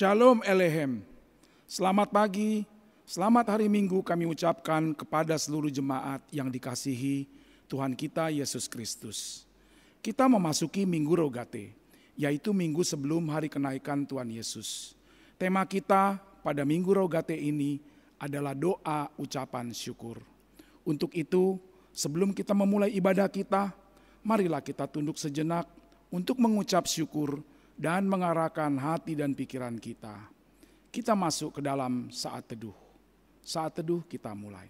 Shalom Elehem. Selamat pagi, selamat hari Minggu kami ucapkan kepada seluruh jemaat yang dikasihi Tuhan kita Yesus Kristus. Kita memasuki Minggu Rogate, yaitu minggu sebelum hari kenaikan Tuhan Yesus. Tema kita pada Minggu Rogate ini adalah doa ucapan syukur. Untuk itu, sebelum kita memulai ibadah kita, marilah kita tunduk sejenak untuk mengucap syukur dan mengarahkan hati dan pikiran kita. Kita masuk ke dalam saat teduh. Saat teduh kita mulai.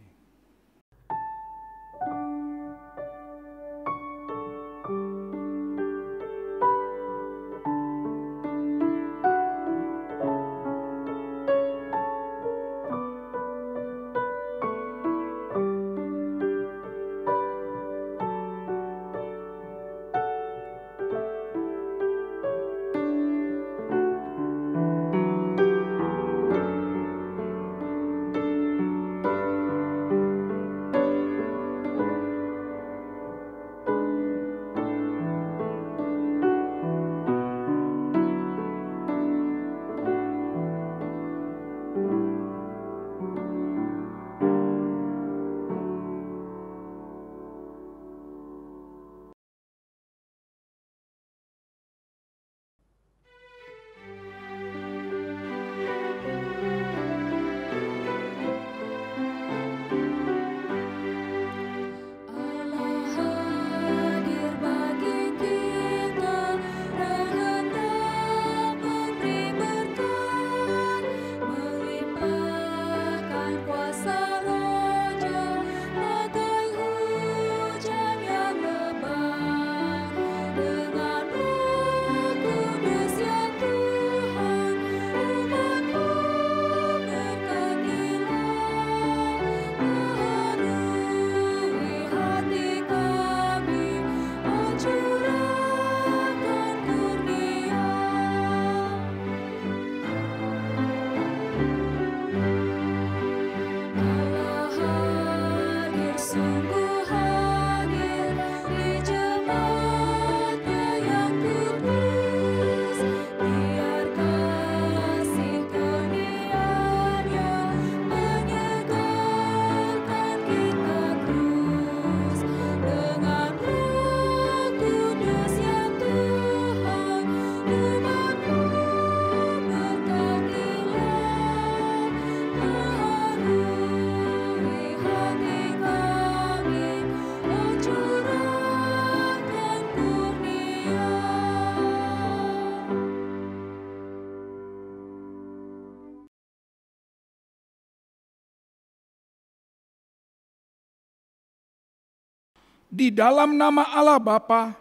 Di dalam nama Allah Bapa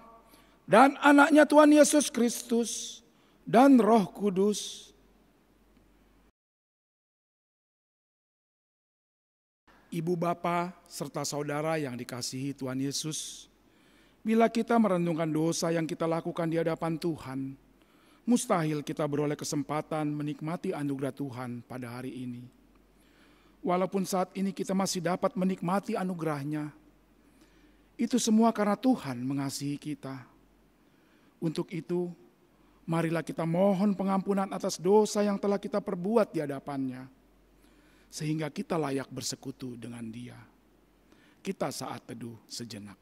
dan anaknya Tuhan Yesus Kristus dan Roh Kudus. Ibu bapa serta saudara yang dikasihi Tuhan Yesus, bila kita merenungkan dosa yang kita lakukan di hadapan Tuhan, mustahil kita beroleh kesempatan menikmati anugerah Tuhan pada hari ini. Walaupun saat ini kita masih dapat menikmati anugerah-Nya, itu semua karena Tuhan mengasihi kita. Untuk itu, marilah kita mohon pengampunan atas dosa yang telah kita perbuat di hadapan-Nya, sehingga kita layak bersekutu dengan Dia. Kita saat teduh sejenak.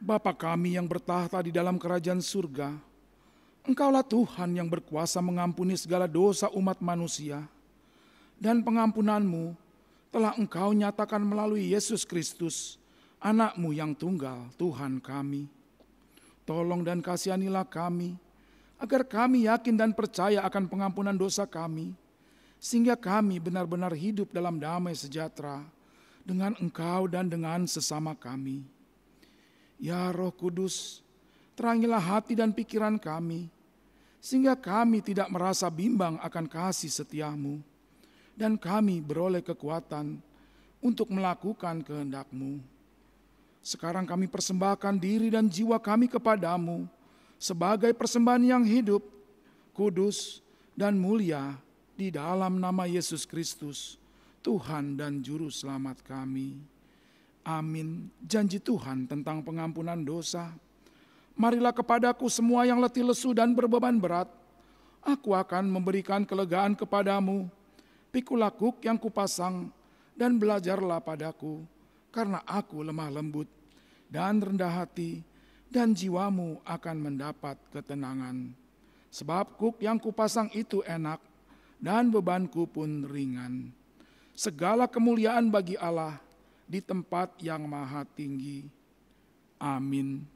Bapa kami yang bertahta di dalam kerajaan surga, Engkaulah Tuhan yang berkuasa mengampuni segala dosa umat manusia, dan pengampunan-Mu telah Engkau nyatakan melalui Yesus Kristus, Anak-Mu yang tunggal, Tuhan kami. Tolong dan kasihanilah kami, agar kami yakin dan percaya akan pengampunan dosa kami, sehingga kami benar-benar hidup dalam damai sejahtera dengan Engkau dan dengan sesama kami. Ya Roh Kudus, terangilah hati dan pikiran kami, sehingga kami tidak merasa bimbang akan kasih setiamu, dan kami beroleh kekuatan untuk melakukan kehendak-Mu. Sekarang kami persembahkan diri dan jiwa kami kepadamu sebagai persembahan yang hidup, kudus, dan mulia di dalam nama Yesus Kristus, Tuhan dan Juru Selamat kami. Amin. Janji Tuhan tentang pengampunan dosa. Marilah kepadaku semua yang letih lesu dan berbeban berat, aku akan memberikan kelegaan kepadamu. Pikulah kuk yang kupasang dan belajarlah padaku, karena aku lemah lembut dan rendah hati, dan jiwamu akan mendapat ketenangan. Sebab kuk yang kupasang itu enak, dan bebanku pun ringan. Segala kemuliaan bagi Allah di tempat yang maha tinggi. Amin.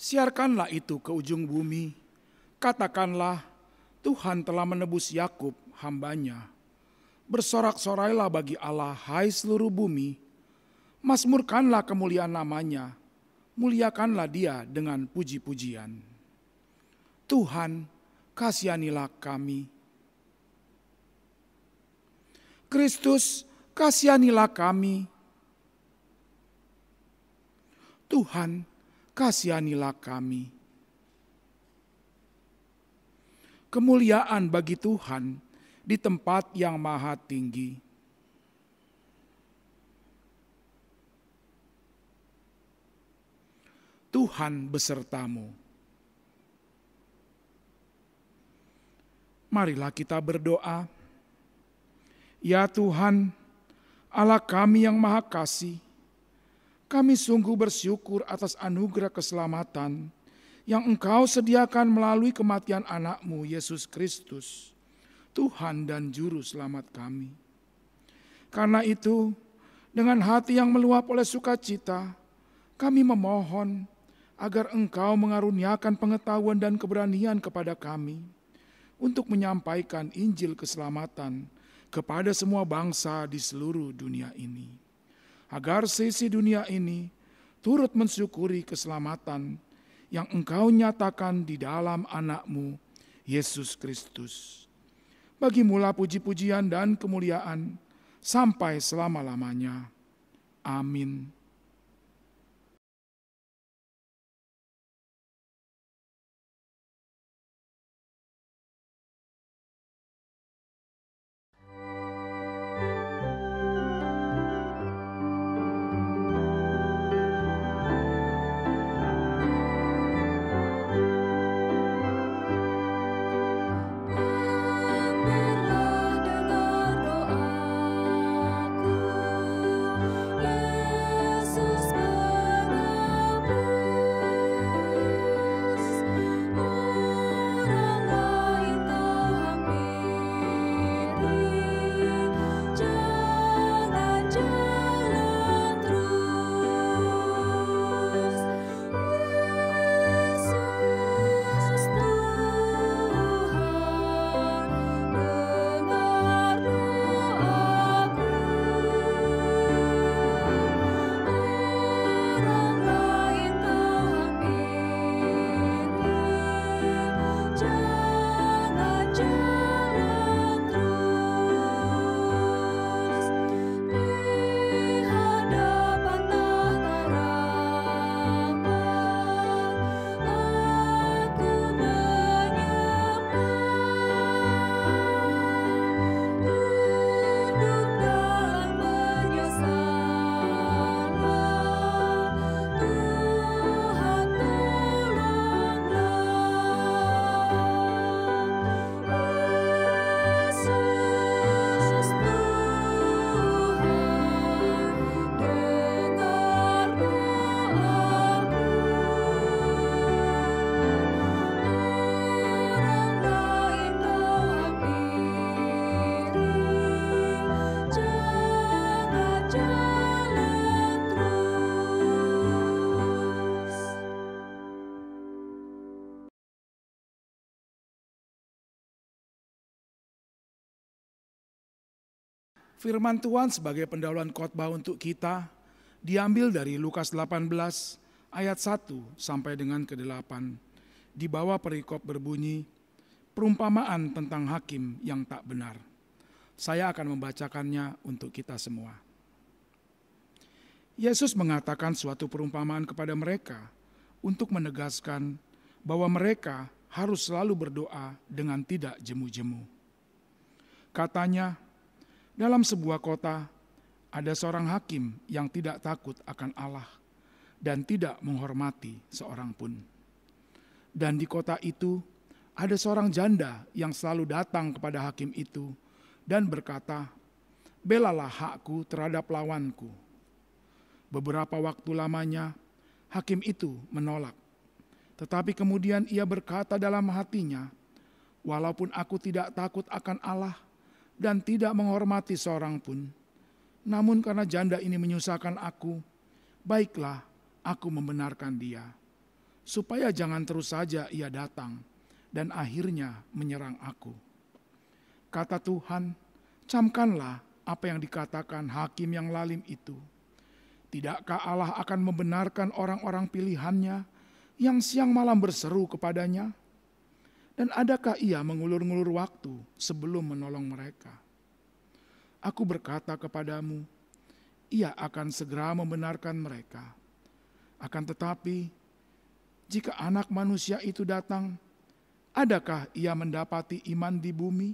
Siarkanlah itu ke ujung bumi. Katakanlah, Tuhan telah menebus Yakub hambanya. Bersorak-sorailah bagi Allah, hai seluruh bumi. Mazmurkanlah kemuliaan namanya. Muliakanlah dia dengan puji-pujian. Tuhan, kasihanilah kami. Kristus, kasihanilah kami. Tuhan, kasihanilah kami. Kemuliaan bagi Tuhan di tempat yang maha tinggi. Tuhan besertamu. Marilah kita berdoa. Ya Tuhan, Allah kami yang maha kasih, kami sungguh bersyukur atas anugerah keselamatan yang Engkau sediakan melalui kematian anak-Mu Yesus Kristus, Tuhan dan Juru Selamat kami. Karena itu, dengan hati yang meluap oleh sukacita, kami memohon agar Engkau mengaruniakan pengetahuan dan keberanian kepada kami untuk menyampaikan Injil keselamatan kepada semua bangsa di seluruh dunia ini. Agar seisi dunia ini turut mensyukuri keselamatan yang Engkau nyatakan di dalam anak-Mu, Yesus Kristus. Bagimulah puji-pujian dan kemuliaan sampai selama-lamanya. Amin. Firman Tuhan sebagai pendahuluan khotbah untuk kita diambil dari Lukas 18 ayat 1 sampai dengan ke-8. Di bawah perikop berbunyi, perumpamaan tentang hakim yang tak benar. Saya akan membacakannya untuk kita semua. Yesus mengatakan suatu perumpamaan kepada mereka untuk menegaskan bahwa mereka harus selalu berdoa dengan tidak jemu-jemu. Katanya, dalam sebuah kota ada seorang hakim yang tidak takut akan Allah dan tidak menghormati seorang pun. Dan di kota itu ada seorang janda yang selalu datang kepada hakim itu dan berkata, "Belalah hakku terhadap lawanku." Beberapa waktu lamanya hakim itu menolak. Tetapi kemudian ia berkata dalam hatinya, "Walaupun aku tidak takut akan Allah dan tidak menghormati seorang pun, namun karena janda ini menyusahkan aku, baiklah aku membenarkan dia, supaya jangan terus saja ia datang dan akhirnya menyerang aku." Kata Tuhan, camkanlah apa yang dikatakan hakim yang lalim itu. Tidakkah Allah akan membenarkan orang-orang pilihannya yang siang malam berseru kepadanya? Dan adakah ia mengulur-ngulur waktu sebelum menolong mereka? Aku berkata kepadamu, ia akan segera membenarkan mereka. Akan tetapi, jika Anak Manusia itu datang, adakah ia mendapati iman di bumi?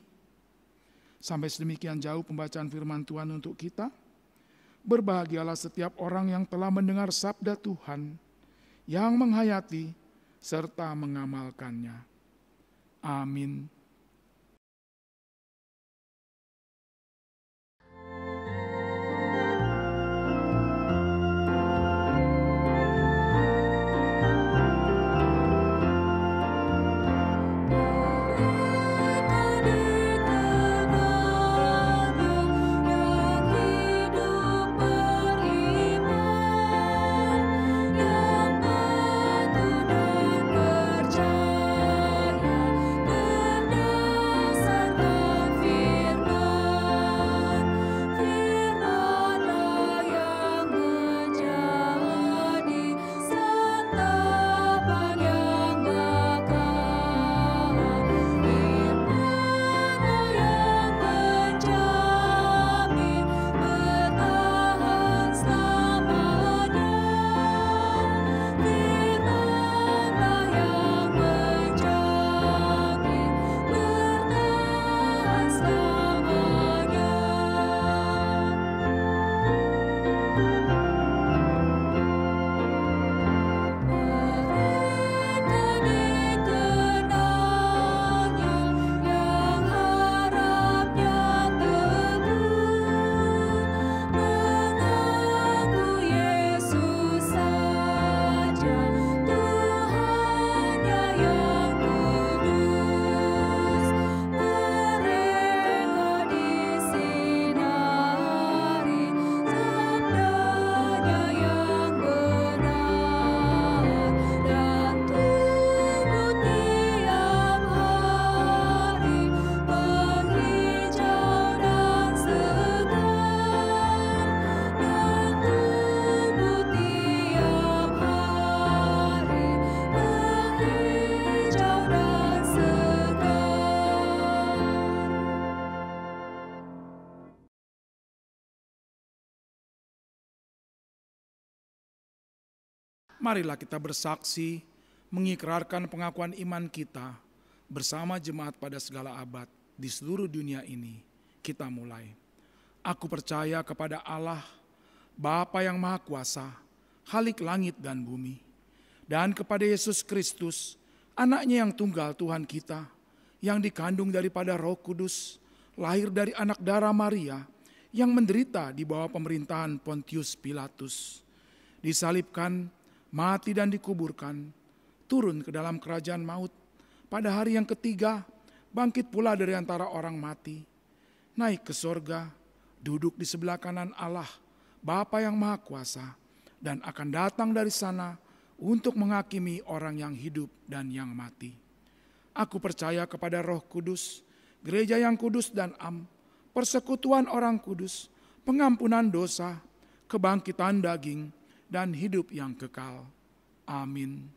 Sampai sedemikian jauh pembacaan firman Tuhan untuk kita. Berbahagialah setiap orang yang telah mendengar sabda Tuhan, yang menghayati serta mengamalkannya. Amin. Marilah kita bersaksi, mengikrarkan pengakuan iman kita bersama jemaat pada segala abad di seluruh dunia ini. Kita mulai. Aku percaya kepada Allah, Bapa yang Maha Kuasa, Khalik langit dan bumi, dan kepada Yesus Kristus, Anaknya yang tunggal Tuhan kita, yang dikandung daripada Roh Kudus, lahir dari anak darah Maria, yang menderita di bawah pemerintahan Pontius Pilatus, disalibkan, mati dan dikuburkan, turun ke dalam kerajaan maut, pada hari yang ketiga bangkit pula dari antara orang mati, naik ke sorga, duduk di sebelah kanan Allah, Bapa yang Maha Kuasa, dan akan datang dari sana untuk menghakimi orang yang hidup dan yang mati. Aku percaya kepada Roh Kudus, gereja yang kudus dan am, persekutuan orang kudus, pengampunan dosa, kebangkitan daging, dan hidup yang kekal. Amin.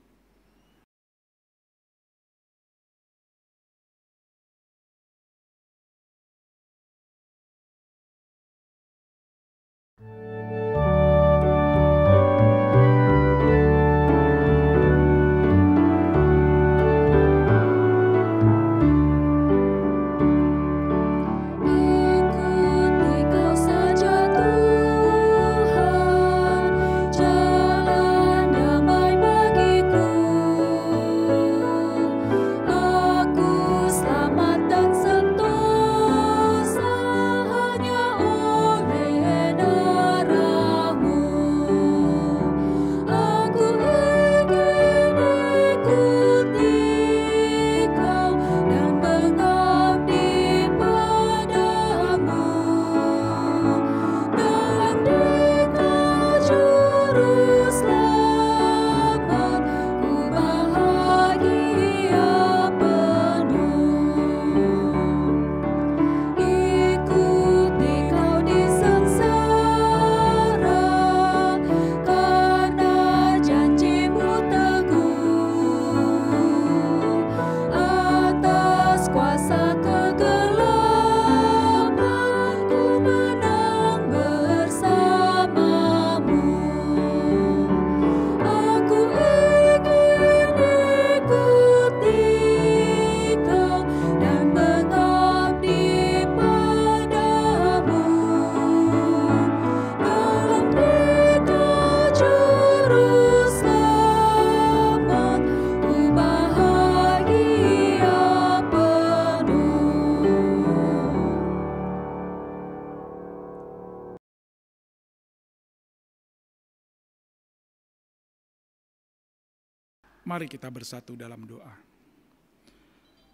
Mari kita bersatu dalam doa.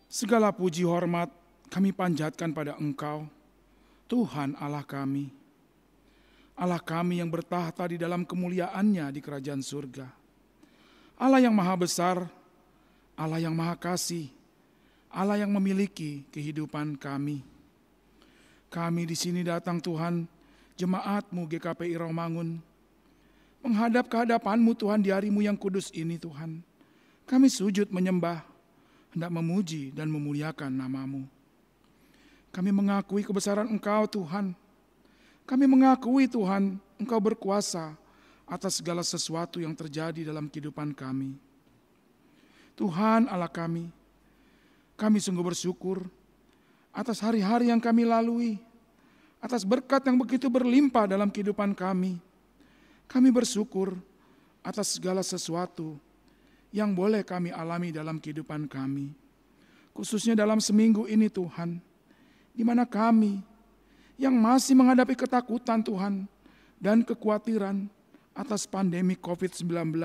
Segala puji hormat kami panjatkan pada Engkau, Tuhan Allah kami. Allah kami yang bertahta di dalam kemuliaan-Nya di kerajaan surga. Allah yang maha besar, Allah yang maha kasih, Allah yang memiliki kehidupan kami. Kami di sini datang Tuhan, jemaat-Mu GKPI Romangun, menghadap kehadapan-Mu Tuhan di hari-Mu yang kudus ini Tuhan. Kami sujud menyembah, hendak memuji dan memuliakan nama-Mu. Kami mengakui kebesaran Engkau Tuhan. Kami mengakui Tuhan, Engkau berkuasa atas segala sesuatu yang terjadi dalam kehidupan kami. Tuhan Allah kami sungguh bersyukur atas hari-hari yang kami lalui, atas berkat yang begitu berlimpah dalam kehidupan kami. Kami bersyukur atas segala sesuatu yang boleh kami alami dalam kehidupan kami. Khususnya dalam seminggu ini Tuhan, di mana kami yang masih menghadapi ketakutan Tuhan dan kekhawatiran atas pandemi COVID-19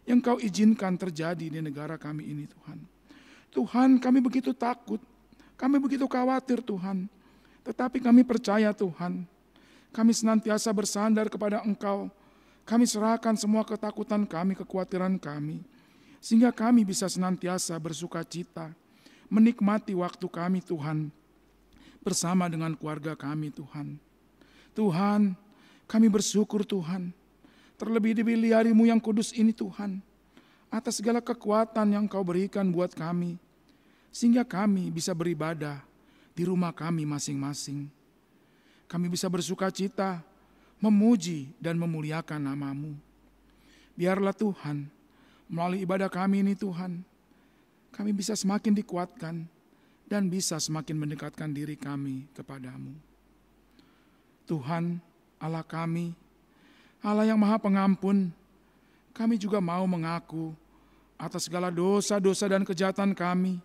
yang Kau izinkan terjadi di negara kami ini Tuhan. Tuhan, kami begitu takut, kami begitu khawatir Tuhan, tetapi kami percaya Tuhan, kami senantiasa bersandar kepada Engkau. Kami serahkan semua ketakutan kami, kekhawatiran kami, sehingga kami bisa senantiasa bersuka cita, menikmati waktu kami Tuhan, bersama dengan keluarga kami Tuhan. Tuhan, kami bersyukur Tuhan, terlebih di hari-Mu yang kudus ini Tuhan, atas segala kekuatan yang Kau berikan buat kami, sehingga kami bisa beribadah di rumah kami masing-masing. Kami bisa bersuka cita, memuji dan memuliakan nama-Mu. Biarlah Tuhan, melalui ibadah kami ini Tuhan, kami bisa semakin dikuatkan dan bisa semakin mendekatkan diri kami kepada-Mu. Tuhan, Allah kami, Allah yang maha pengampun, kami juga mau mengaku atas segala dosa-dosa dan kejahatan kami.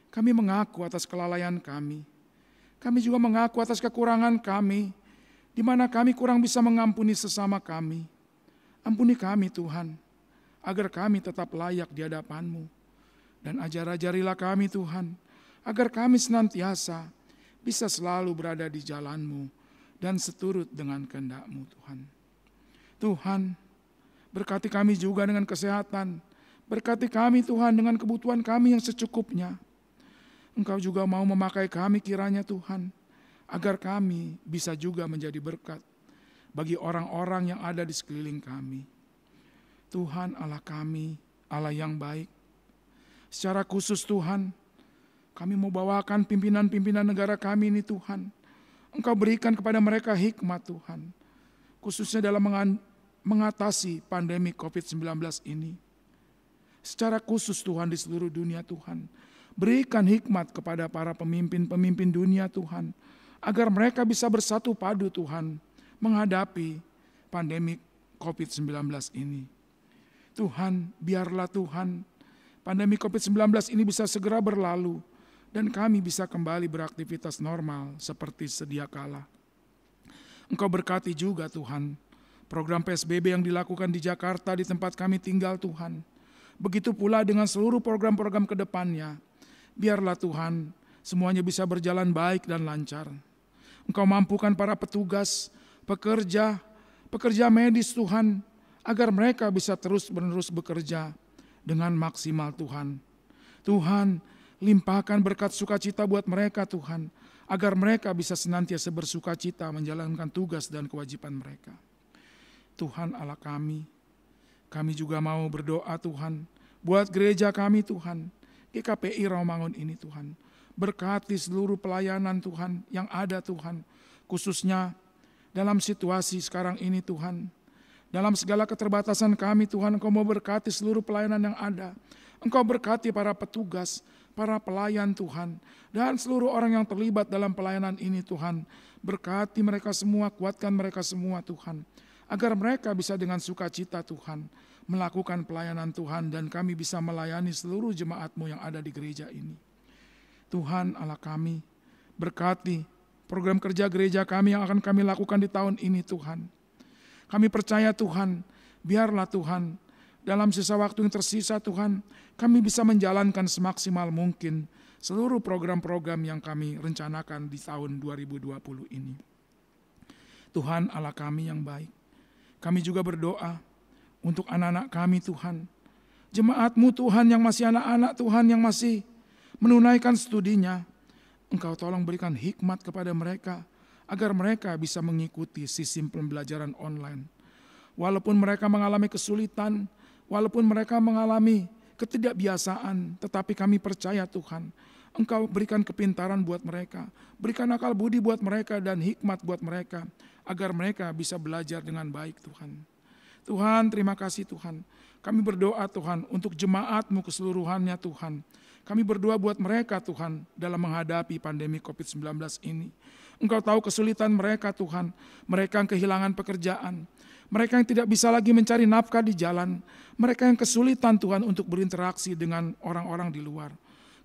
Kami mengaku atas kelalaian kami. Kami juga mengaku atas kekurangan kami, di mana kami kurang bisa mengampuni sesama kami. Ampuni kami Tuhan, agar kami tetap layak di hadapan-Mu. Dan ajar-ajarilah kami Tuhan, agar kami senantiasa bisa selalu berada di jalan-Mu dan seturut dengan kehendak-Mu Tuhan. Tuhan, berkati kami juga dengan kesehatan, berkati kami Tuhan dengan kebutuhan kami yang secukupnya. Engkau juga mau memakai kami kiranya Tuhan, agar kami bisa juga menjadi berkat bagi orang-orang yang ada di sekeliling kami. Tuhan Allah kami, Allah yang baik. Secara khusus Tuhan, kami mau bawakan pimpinan-pimpinan negara kami ini Tuhan. Engkau berikan kepada mereka hikmat Tuhan, khususnya dalam mengatasi pandemi COVID-19 ini. Secara khusus Tuhan di seluruh dunia Tuhan, berikan hikmat kepada para pemimpin-pemimpin dunia Tuhan, agar mereka bisa bersatu padu Tuhan, menghadapi pandemi COVID-19 ini. Tuhan, biarlah Tuhan, pandemi COVID-19 ini bisa segera berlalu, dan kami bisa kembali beraktivitas normal seperti sedia kala. Engkau berkati juga Tuhan, program PSBB yang dilakukan di Jakarta di tempat kami tinggal Tuhan. Begitu pula dengan seluruh program-program ke depannya. Biarlah Tuhan, semuanya bisa berjalan baik dan lancar. Engkau mampukan para petugas, pekerja medis Tuhan, agar mereka bisa terus-menerus bekerja dengan maksimal Tuhan. Tuhan, limpahkan berkat sukacita buat mereka Tuhan, agar mereka bisa senantiasa bersukacita menjalankan tugas dan kewajiban mereka. Tuhan Allah kami juga mau berdoa Tuhan, buat gereja kami Tuhan, GKPI Rawamangun ini Tuhan. Berkati seluruh pelayanan Tuhan yang ada Tuhan, khususnya dalam situasi sekarang ini Tuhan. Dalam segala keterbatasan kami Tuhan, Engkau mau berkati seluruh pelayanan yang ada. Engkau berkati para petugas, para pelayan Tuhan, dan seluruh orang yang terlibat dalam pelayanan ini Tuhan. Berkati mereka semua, kuatkan mereka semua Tuhan, agar mereka bisa dengan sukacita Tuhan melakukan pelayanan Tuhan, dan kami bisa melayani seluruh jemaat-Mu yang ada di gereja ini. Tuhan Allah kami, berkati program kerja gereja kami yang akan kami lakukan di tahun ini Tuhan. Kami percaya Tuhan, biarlah Tuhan, dalam sisa waktu yang tersisa Tuhan, kami bisa menjalankan semaksimal mungkin seluruh program-program yang kami rencanakan di tahun 2020 ini. Tuhan Allah kami yang baik, kami juga berdoa untuk anak-anak kami Tuhan. Jemaat-Mu Tuhan yang masih anak-anak Tuhan yang masih menunaikan studinya, Engkau tolong berikan hikmat kepada mereka, agar mereka bisa mengikuti sistem pembelajaran online. Walaupun mereka mengalami kesulitan, walaupun mereka mengalami ketidakbiasaan, tetapi kami percaya Tuhan, Engkau berikan kepintaran buat mereka, berikan akal budi buat mereka dan hikmat buat mereka, agar mereka bisa belajar dengan baik Tuhan. Tuhan, terima kasih Tuhan. Kami berdoa Tuhan untuk jemaat-Mu keseluruhannya Tuhan. Kami berdoa buat mereka Tuhan dalam menghadapi pandemi COVID-19 ini. Engkau tahu kesulitan mereka Tuhan, mereka yang kehilangan pekerjaan, mereka yang tidak bisa lagi mencari nafkah di jalan, mereka yang kesulitan Tuhan untuk berinteraksi dengan orang-orang di luar.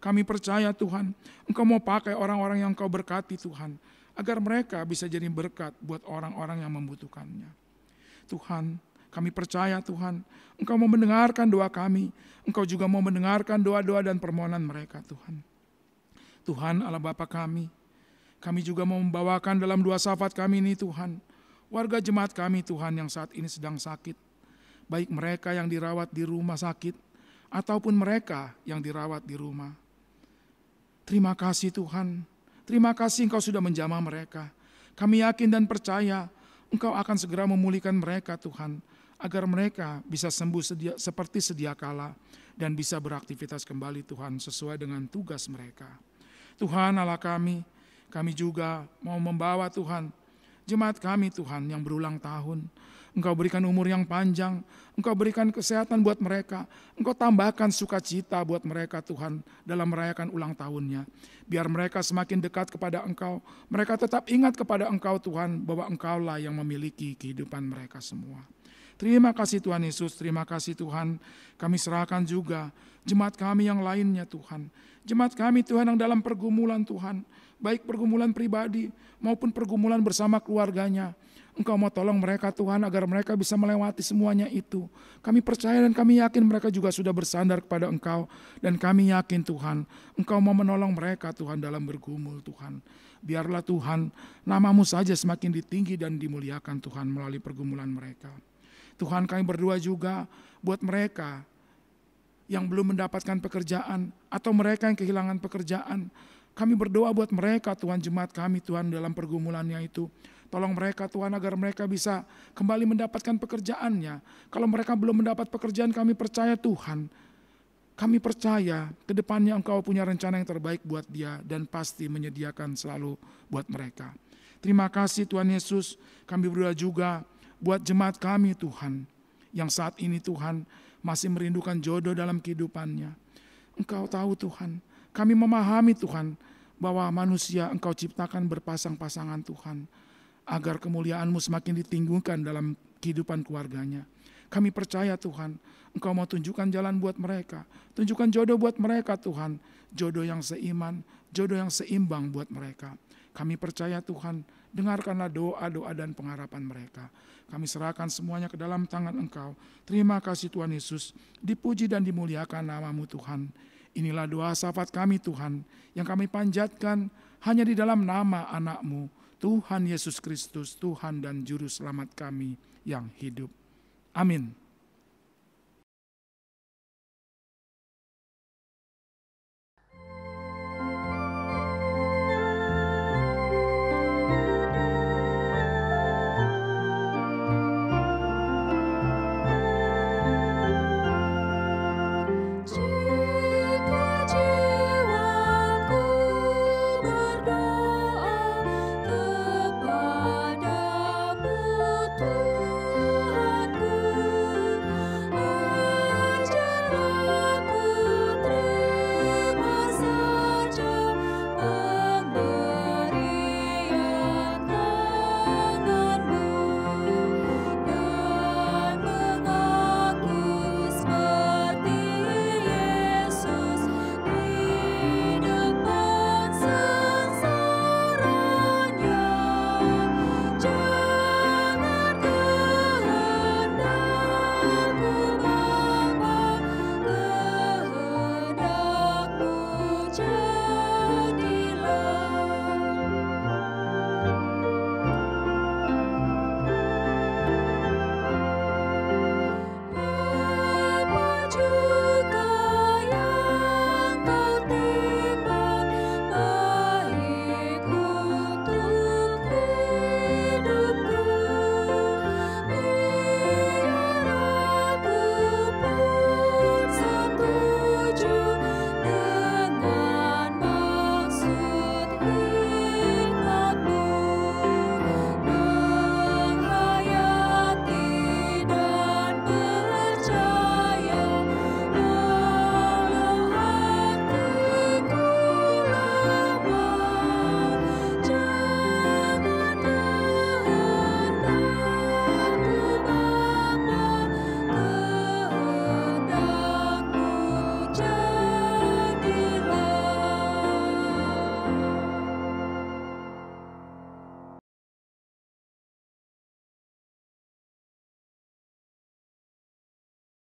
Kami percaya Tuhan, Engkau mau pakai orang-orang yang Engkau berkati Tuhan, agar mereka bisa jadi berkat buat orang-orang yang membutuhkannya. Tuhan, kami percaya Tuhan, Engkau mau mendengarkan doa kami, Engkau juga mau mendengarkan doa-doa dan permohonan mereka Tuhan. Tuhan Allah Bapa kami juga mau membawakan dalam doa syafaat kami ini Tuhan, warga jemaat kami Tuhan yang saat ini sedang sakit, baik mereka yang dirawat di rumah sakit, ataupun mereka yang dirawat di rumah. Terima kasih Tuhan, terima kasih Engkau sudah menjamah mereka. Kami yakin dan percaya Engkau akan segera memulihkan mereka Tuhan, agar mereka bisa sembuh seperti sedia kala dan bisa beraktivitas kembali Tuhan sesuai dengan tugas mereka. Tuhan Allah kami juga mau membawa Tuhan jemaat kami Tuhan yang berulang tahun. Engkau berikan umur yang panjang, Engkau berikan kesehatan buat mereka, Engkau tambahkan sukacita buat mereka Tuhan dalam merayakan ulang tahunnya. Biar mereka semakin dekat kepada Engkau, mereka tetap ingat kepada Engkau Tuhan, bahwa Engkaulah yang memiliki kehidupan mereka semua. Terima kasih Tuhan Yesus, terima kasih Tuhan. Kami serahkan juga jemaat kami yang lainnya Tuhan. Jemaat kami Tuhan yang dalam pergumulan Tuhan, baik pergumulan pribadi maupun pergumulan bersama keluarganya. Engkau mau tolong mereka Tuhan agar mereka bisa melewati semuanya itu. Kami percaya dan kami yakin mereka juga sudah bersandar kepada Engkau. Dan kami yakin Tuhan, Engkau mau menolong mereka Tuhan dalam bergumul Tuhan. Biarlah Tuhan, nama-Mu saja semakin ditinggi dan dimuliakan Tuhan melalui pergumulan mereka. Tuhan, kami berdoa juga buat mereka yang belum mendapatkan pekerjaan atau mereka yang kehilangan pekerjaan. Kami berdoa buat mereka Tuhan, jemaat kami Tuhan dalam pergumulannya itu. Tolong mereka Tuhan agar mereka bisa kembali mendapatkan pekerjaannya. Kalau mereka belum mendapat pekerjaan, kami percaya Tuhan. Kami percaya ke depannya Engkau punya rencana yang terbaik buat dia dan pasti menyediakan selalu buat mereka. Terima kasih Tuhan Yesus. Kami berdoa juga buat jemaat kami Tuhan, yang saat ini Tuhan masih merindukan jodoh dalam kehidupannya. Engkau tahu Tuhan, kami memahami Tuhan bahwa manusia Engkau ciptakan berpasang-pasangan Tuhan, agar kemuliaan-Mu semakin ditinggikan dalam kehidupan keluarganya. Kami percaya Tuhan, Engkau mau tunjukkan jalan buat mereka. Tunjukkan jodoh buat mereka Tuhan. Jodoh yang seiman, jodoh yang seimbang buat mereka. Kami percaya Tuhan, dengarkanlah doa-doa dan pengharapan mereka. Kami serahkan semuanya ke dalam tangan Engkau. Terima kasih Tuhan Yesus, dipuji dan dimuliakan nama-Mu Tuhan. Inilah doa syafaat kami Tuhan, yang kami panjatkan hanya di dalam nama anak-Mu, Tuhan Yesus Kristus, Tuhan dan Juru Selamat kami yang hidup. Amin.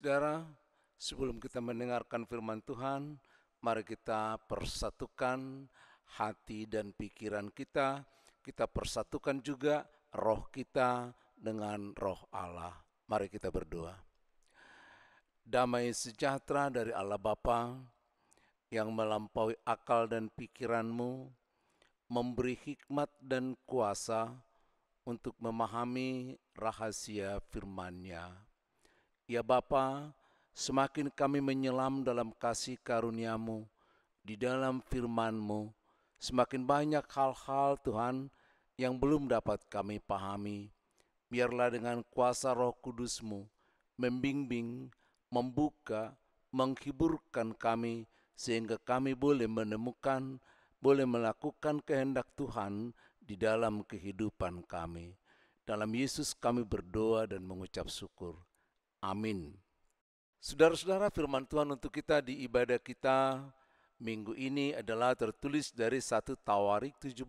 Saudara, sebelum kita mendengarkan firman Tuhan, mari kita persatukan hati dan pikiran kita. Kita persatukan juga roh kita dengan roh Allah. Mari kita berdoa. Damai sejahtera dari Allah Bapa yang melampaui akal dan pikiranmu, memberi hikmat dan kuasa untuk memahami rahasia firman-Nya. Ya Bapa, semakin kami menyelam dalam kasih karunia-Mu, di dalam firman-Mu, semakin banyak hal-hal Tuhan yang belum dapat kami pahami. Biarlah dengan kuasa Roh Kudus-Mu, membimbing, membuka, menghiburkan kami, sehingga kami boleh menemukan, boleh melakukan kehendak Tuhan di dalam kehidupan kami. Dalam Yesus kami berdoa dan mengucap syukur. Amin. Saudara-saudara, firman Tuhan untuk kita di ibadah kita minggu ini adalah tertulis dari 1 Tawarik 17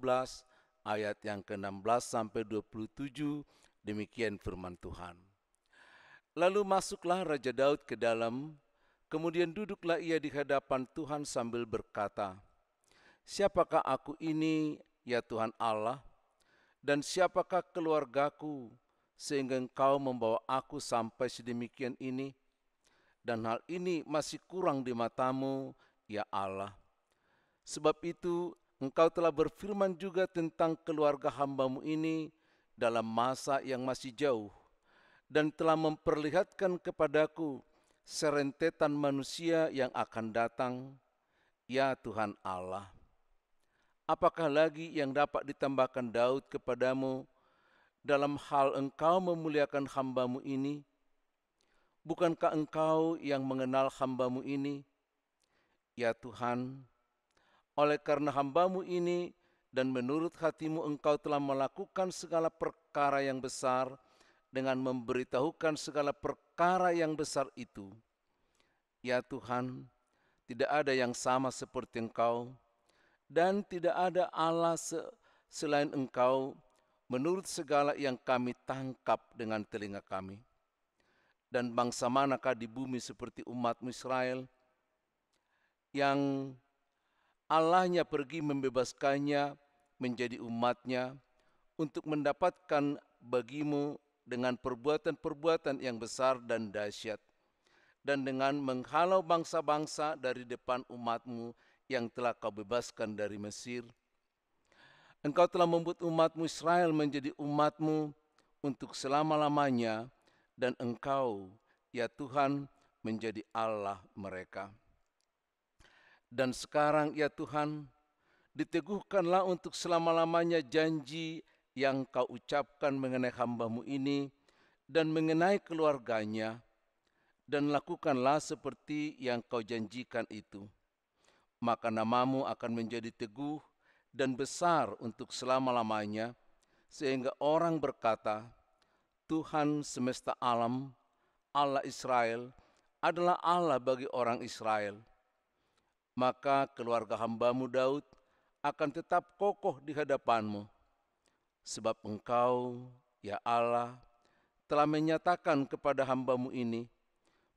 ayat yang ke-16 sampai 27. Demikian firman Tuhan. Lalu masuklah Raja Daud ke dalam, kemudian duduklah ia di hadapan Tuhan sambil berkata, "Siapakah aku ini, ya Tuhan Allah, dan siapakah keluargaku, sehingga Engkau membawa aku sampai sedemikian ini, dan hal ini masih kurang di mata-Mu, ya Allah. Sebab itu Engkau telah berfirman juga tentang keluarga hamba-Mu ini dalam masa yang masih jauh, dan telah memperlihatkan kepadaku serentetan manusia yang akan datang, ya Tuhan Allah. Apakah lagi yang dapat ditambahkan Daud kepadamu dalam hal engkau memuliakan hamba-Mu ini? Bukankah engkau yang mengenal hamba-Mu ini? Ya Tuhan, oleh karena hamba-Mu ini dan menurut hati-Mu engkau telah melakukan segala perkara yang besar dengan memberitahukan segala perkara yang besar itu. Ya Tuhan, tidak ada yang sama seperti Engkau, dan tidak ada Allah selain Engkau menurut segala yang kami tangkap dengan telinga kami. Dan bangsa manakah di bumi seperti umat-Mu Israel yang Allahnya pergi membebaskannya menjadi umat-Nya untuk mendapatkan bagimu dengan perbuatan-perbuatan yang besar dan dahsyat, dan dengan menghalau bangsa-bangsa dari depan umat-Mu yang telah Kau bebaskan dari Mesir. Engkau telah membuat umat-Mu Israel menjadi umat-Mu untuk selama-lamanya, dan Engkau, ya Tuhan, menjadi Allah mereka. Dan sekarang, ya Tuhan, diteguhkanlah untuk selama-lamanya janji yang Kau ucapkan mengenai hamba-Mu ini dan mengenai keluarganya, dan lakukanlah seperti yang Kau janjikan itu. Maka nama-Mu akan menjadi teguh dan besar untuk selama-lamanya, sehingga orang berkata, Tuhan semesta alam, Allah Israel, adalah Allah bagi orang Israel. Maka keluarga hamba-Mu Daud akan tetap kokoh di hadapan-Mu, sebab Engkau, ya Allah, telah menyatakan kepada hamba-Mu ini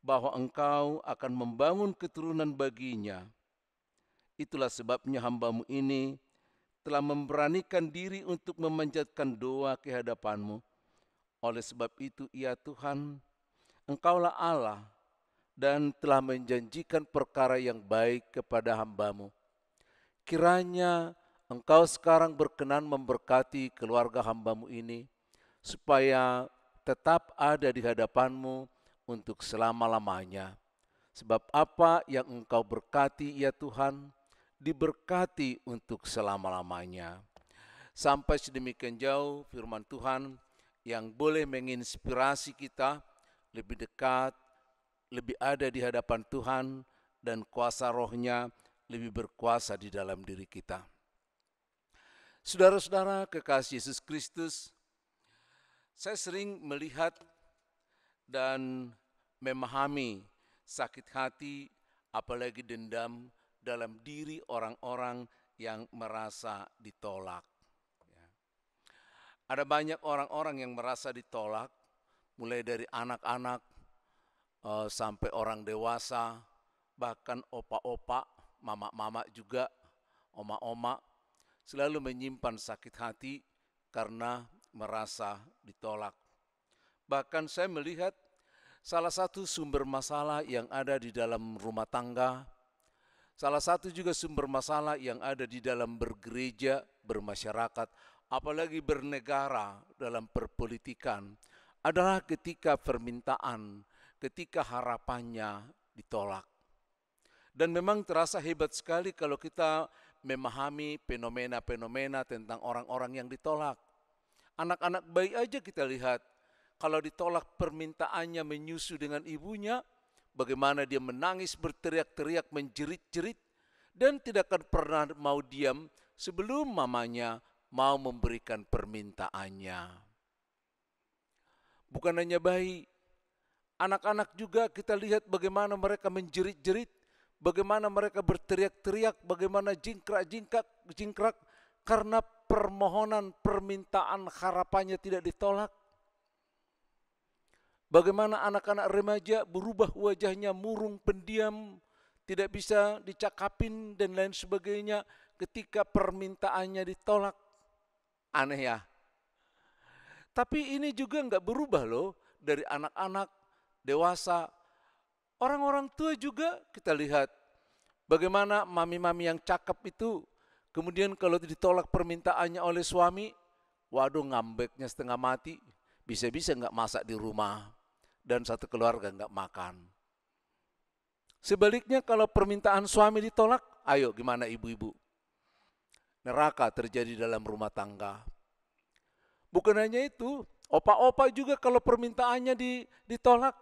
bahwa Engkau akan membangun keturunan baginya. Itulah sebabnya hamba-Mu ini telah memberanikan diri untuk memanjatkan doa ke hadapan-Mu. Oleh sebab itu, ya Tuhan, Engkaulah Allah dan telah menjanjikan perkara yang baik kepada hamba-Mu. Kiranya Engkau sekarang berkenan memberkati keluarga hamba-Mu ini, supaya tetap ada di hadapan-Mu untuk selama-lamanya. Sebab apa yang Engkau berkati, ya Tuhan, diberkati untuk selama-lamanya. Sampai sedemikian jauh firman Tuhan yang boleh menginspirasi kita lebih dekat, lebih ada di hadapan Tuhan, dan kuasa Roh-Nya lebih berkuasa di dalam diri kita. Saudara-saudara kekasih Yesus Kristus, saya sering melihat dan memahami sakit hati, apalagi dendam dalam diri orang-orang yang merasa ditolak. Ada banyak orang-orang yang merasa ditolak, mulai dari anak-anak sampai orang dewasa, bahkan opa-opa, mama-mama juga, oma-oma, selalu menyimpan sakit hati karena merasa ditolak. Bahkan saya melihat salah satu sumber masalah yang ada di dalam rumah tangga, salah satu juga sumber masalah yang ada di dalam bergereja, bermasyarakat, apalagi bernegara dalam perpolitikan, adalah ketika permintaan, ketika harapannya ditolak. Dan memang terasa hebat sekali kalau kita memahami fenomena-fenomena tentang orang-orang yang ditolak. Anak-anak bayi aja kita lihat, kalau ditolak permintaannya menyusu dengan ibunya, bagaimana dia menangis, berteriak-teriak, menjerit-jerit, dan tidak akan pernah mau diam sebelum mamanya mau memberikan permintaannya. Bukan hanya bayi, anak-anak juga kita lihat bagaimana mereka menjerit-jerit, bagaimana mereka berteriak-teriak, bagaimana jingkrak karena permohonan, permintaan, harapannya tidak ditolak. Bagaimana anak-anak remaja berubah wajahnya murung, pendiam, tidak bisa dicakapin dan lain sebagainya ketika permintaannya ditolak. Aneh ya. Tapi ini juga enggak berubah loh dari anak-anak, dewasa. Orang-orang tua juga kita lihat bagaimana mami-mami yang cakep itu Kemudian kalau ditolak permintaannya oleh suami, waduh ngambeknya setengah mati, bisa-bisa nggak masak di rumah, dan satu keluarga nggak makan. Sebaliknya kalau permintaan suami ditolak, ayo gimana ibu-ibu? Neraka terjadi dalam rumah tangga. Bukan hanya itu, opa-opa juga kalau permintaannya ditolak,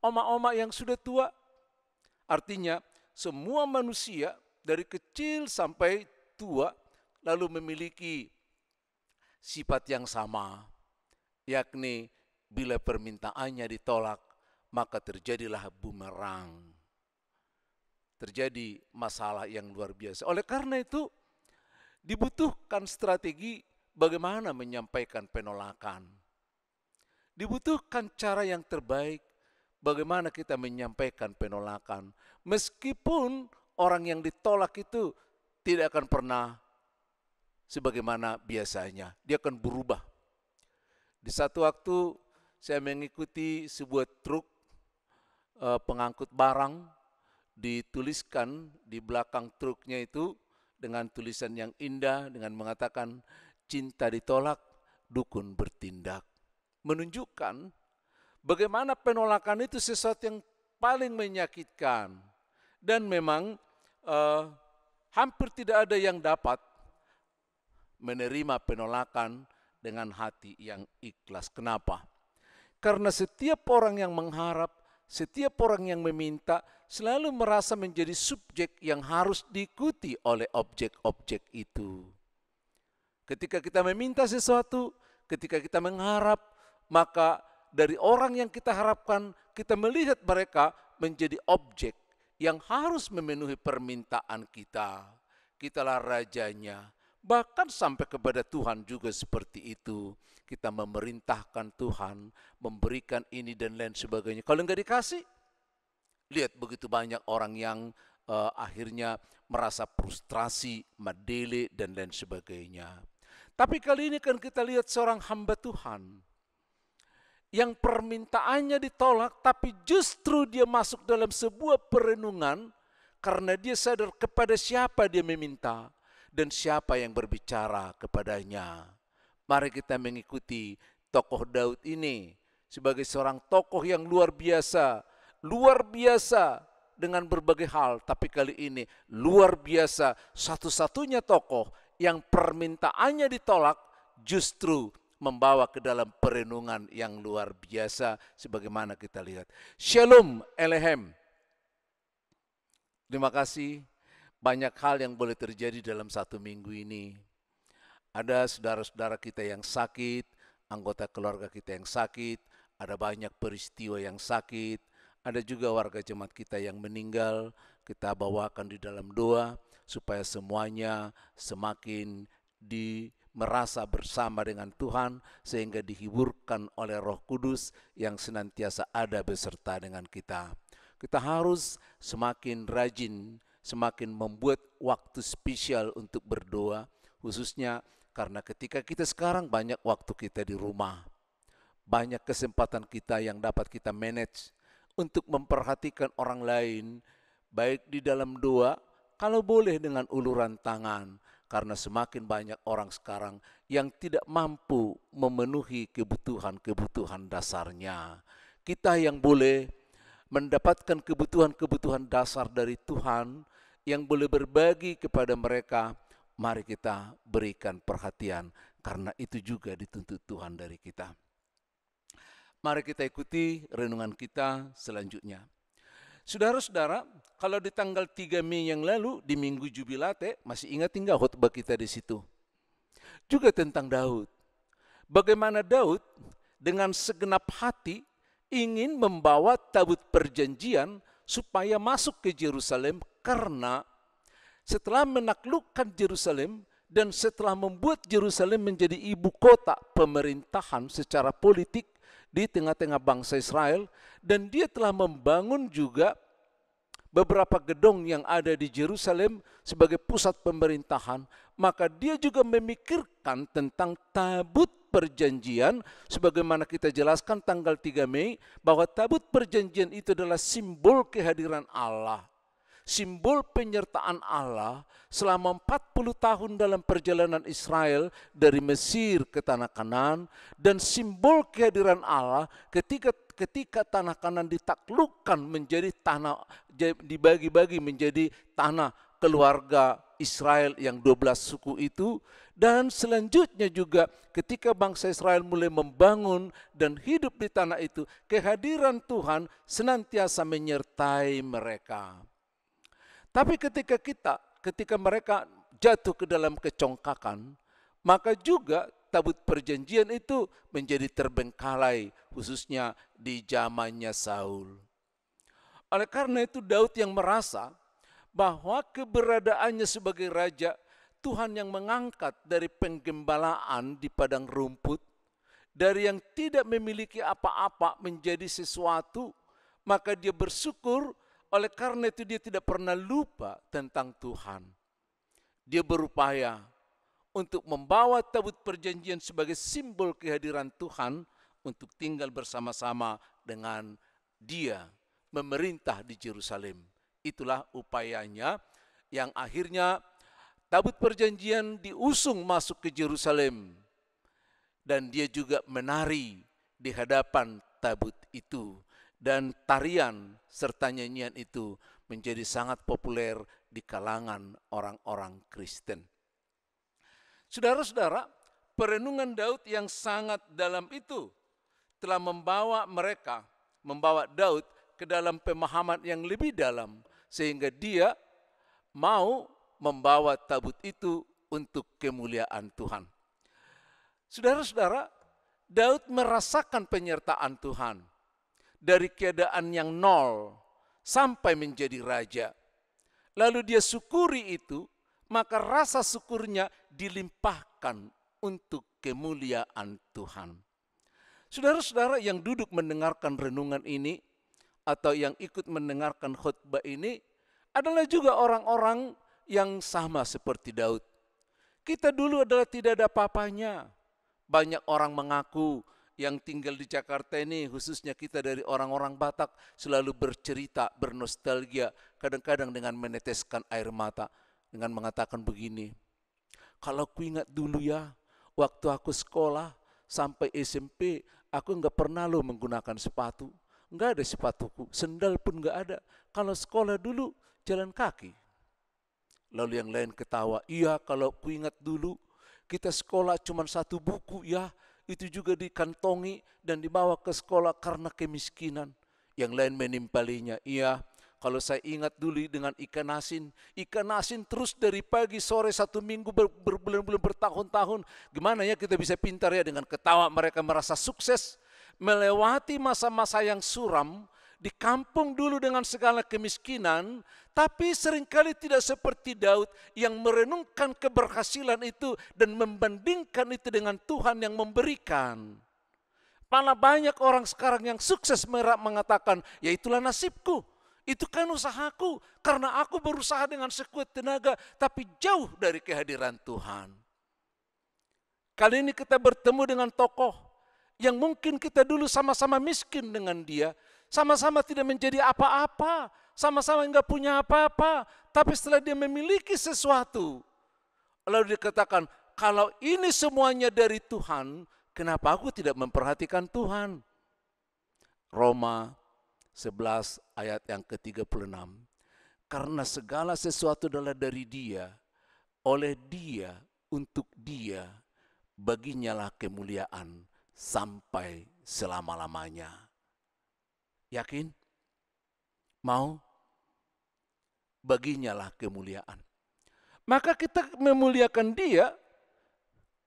oma-oma yang sudah tua. Artinya semua manusia dari kecil sampai tua lalu memiliki sifat yang sama, yakni bila permintaannya ditolak, maka terjadilah bumerang. Terjadi masalah yang luar biasa. Oleh karena itu, dibutuhkan strategi bagaimana menyampaikan penolakan. Dibutuhkan cara yang terbaik bagaimana kita menyampaikan penolakan. Meskipun orang yang ditolak itu tidak akan pernah sebagaimana biasanya. Dia akan berubah. Di satu waktu saya mengikuti sebuah truk pengangkut barang, dituliskan di belakang truknya itu dengan tulisan yang indah dengan mengatakan cinta ditolak, dukun bertindak. Menunjukkan bagaimana penolakan itu sesuatu yang paling menyakitkan. Dan memang hampir tidak ada yang dapat menerima penolakan dengan hati yang ikhlas. Kenapa? Karena setiap orang yang mengharap, setiap orang yang meminta selalu merasa menjadi subjek yang harus diikuti oleh objek-objek itu. Ketika kita meminta sesuatu, ketika kita mengharap, maka dari orang yang kita harapkan, kita melihat mereka menjadi objek yang harus memenuhi permintaan kita. Kitalah rajanya. Bahkan sampai kepada Tuhan juga seperti itu. Kita memerintahkan Tuhan, memberikan ini dan lain sebagainya. Kalau enggak dikasih, lihat begitu banyak orang yang akhirnya merasa frustrasi, madele dan lain sebagainya. Tapi kali ini kan kita lihat seorang hamba Tuhan yang permintaannya ditolak, tapi justru dia masuk dalam sebuah perenungan karena dia sadar kepada siapa dia meminta dan siapa yang berbicara kepadanya. Mari kita mengikuti tokoh Daud ini sebagai seorang tokoh yang luar biasa dengan berbagai hal, tapi kali ini luar biasa, satu-satunya tokoh yang permintaannya ditolak justru membawa ke dalam perenungan yang luar biasa sebagaimana kita lihat. Shalom Elohim. Terima kasih. Banyak hal yang boleh terjadi dalam satu minggu ini. Ada saudara-saudara kita yang sakit, anggota keluarga kita yang sakit, ada banyak peristiwa yang sakit, ada juga warga jemaat kita yang meninggal. Kita bawakan di dalam doa supaya semuanya semakin merasa bersama dengan Tuhan sehingga dihiburkan oleh Roh Kudus yang senantiasa ada beserta dengan kita. Kita harus semakin rajin, semakin membuat waktu spesial untuk berdoa, khususnya karena ketika kita sekarang banyak waktu kita di rumah, banyak kesempatan kita yang dapat kita manage untuk memperhatikan orang lain, baik di dalam doa, kalau boleh dengan uluran tangan, karena semakin banyak orang sekarang yang tidak mampu memenuhi kebutuhan-kebutuhan dasarnya. Kita yang boleh mendapatkan kebutuhan-kebutuhan dasar dari Tuhan, yang boleh berbagi kepada mereka, mari kita berikan perhatian, karena itu juga dituntut Tuhan dari kita. Mari kita ikuti renungan kita selanjutnya. Saudara-saudara, kalau di tanggal 3 Mei yang lalu, di Minggu Jubilate, masih ingat enggak khotbah kita di situ? Juga tentang Daud. Bagaimana Daud dengan segenap hati ingin membawa tabut perjanjian supaya masuk ke Yerusalem, karena setelah menaklukkan Yerusalem dan setelah membuat Yerusalem menjadi ibu kota pemerintahan secara politik di tengah-tengah bangsa Israel, dan dia telah membangun juga beberapa gedung yang ada di Yerusalem sebagai pusat pemerintahan, maka dia juga memikirkan tentang tabut perjanjian sebagaimana kita jelaskan tanggal 3 Mei bahwa tabut perjanjian itu adalah simbol kehadiran Allah. simbol penyertaan Allah selama 40 tahun dalam perjalanan Israel dari Mesir ke tanah Kanaan, dan simbol kehadiran Allah ketika tanah Kanaan ditaklukkan menjadi tanah, dibagi-bagi menjadi tanah keluarga Israel yang 12 suku itu. Dan selanjutnya juga ketika bangsa Israel mulai membangun dan hidup di tanah itu, kehadiran Tuhan senantiasa menyertai mereka. Tapi ketika mereka jatuh ke dalam kecongkakan, maka juga tabut perjanjian itu menjadi terbengkalai, khususnya di zamannya Saul. Oleh karena itu Daud yang merasa bahwa keberadaannya sebagai raja, Tuhan yang mengangkat dari penggembalaan di padang rumput, dari yang tidak memiliki apa-apa menjadi sesuatu, maka dia bersyukur. Oleh karena itu dia tidak pernah lupa tentang Tuhan. Dia berupaya untuk membawa tabut perjanjian sebagai simbol kehadiran Tuhan untuk tinggal bersama-sama dengan dia memerintah di Yerusalem. Itulah upayanya yang akhirnya tabut perjanjian diusung masuk ke Yerusalem, dan dia juga menari di hadapan tabut itu, dan tarian serta nyanyian itu menjadi sangat populer di kalangan orang-orang Kristen. Saudara-saudara, perenungan Daud yang sangat dalam itu telah membawa Daud ke dalam pemahaman yang lebih dalam, sehingga dia mau membawa tabut itu untuk kemuliaan Tuhan. Saudara-saudara, Daud merasakan penyertaan Tuhan dari keadaan yang nol sampai menjadi raja. Lalu dia syukuri itu, maka rasa syukurnya dilimpahkan untuk kemuliaan Tuhan. Saudara-saudara yang duduk mendengarkan renungan ini atau yang ikut mendengarkan khutbah ini adalah juga orang-orang yang sama seperti Daud. Kita dulu adalah tidak ada apa-apanya. Banyak orang mengaku yang tinggal di Jakarta ini, khususnya kita dari orang-orang Batak, selalu bercerita, bernostalgia, kadang-kadang dengan meneteskan air mata, dengan mengatakan begini, kalau ku ingat dulu ya, waktu aku sekolah sampai SMP, aku enggak pernah loh menggunakan sepatu. Enggak ada sepatuku, sendal pun enggak ada. Kalau sekolah dulu jalan kaki. Lalu yang lain ketawa, iya kalau ku ingat dulu kita sekolah cuma 1 buku ya, itu juga dikantongi dan dibawa ke sekolah karena kemiskinan. Yang lain menimpalinya, iya kalau saya ingat dulu dengan ikan asin terus dari pagi sore 1 minggu berbulan-bulan bertahun-tahun. Gimana ya kita bisa pintar ya, dengan ketawa mereka merasa sukses melewati masa-masa yang suram di kampung dulu dengan segala kemiskinan, tapi seringkali tidak seperti Daud yang merenungkan keberhasilan itu dan membandingkan itu dengan Tuhan yang memberikan. Malah banyak orang sekarang yang sukses mengatakan, ya itulah nasibku, itu kan usahaku, karena aku berusaha dengan sekuat tenaga, tapi jauh dari kehadiran Tuhan. Kali ini kita bertemu dengan tokoh yang mungkin kita dulu sama-sama miskin dengan dia, sama-sama tidak menjadi apa-apa, sama-sama enggak punya apa-apa, tapi setelah dia memiliki sesuatu, lalu dikatakan, kalau ini semuanya dari Tuhan, kenapa aku tidak memperhatikan Tuhan? Roma 11 ayat yang ke-36. Karena segala sesuatu adalah dari Dia, oleh Dia, untuk Dia, baginyalah kemuliaan sampai selama-lamanya. Yakin? Mau? Baginyalah kemuliaan. Maka kita memuliakan Dia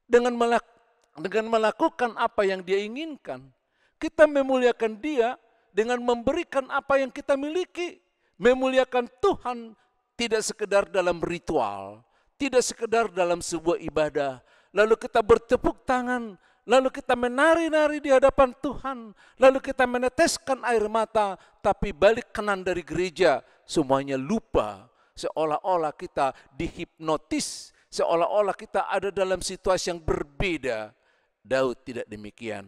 dengan melakukan apa yang Dia inginkan. Kita memuliakan Dia dengan memberikan apa yang kita miliki. Memuliakan Tuhan tidak sekedar dalam ritual, tidak sekedar dalam sebuah ibadah. Lalu kita bertepuk tangan, lalu kita menari-nari di hadapan Tuhan, lalu kita meneteskan air mata, tapi balik kanan dari gereja, semuanya lupa. Seolah-olah kita dihipnotis, seolah-olah kita ada dalam situasi yang berbeda. Daud tidak demikian.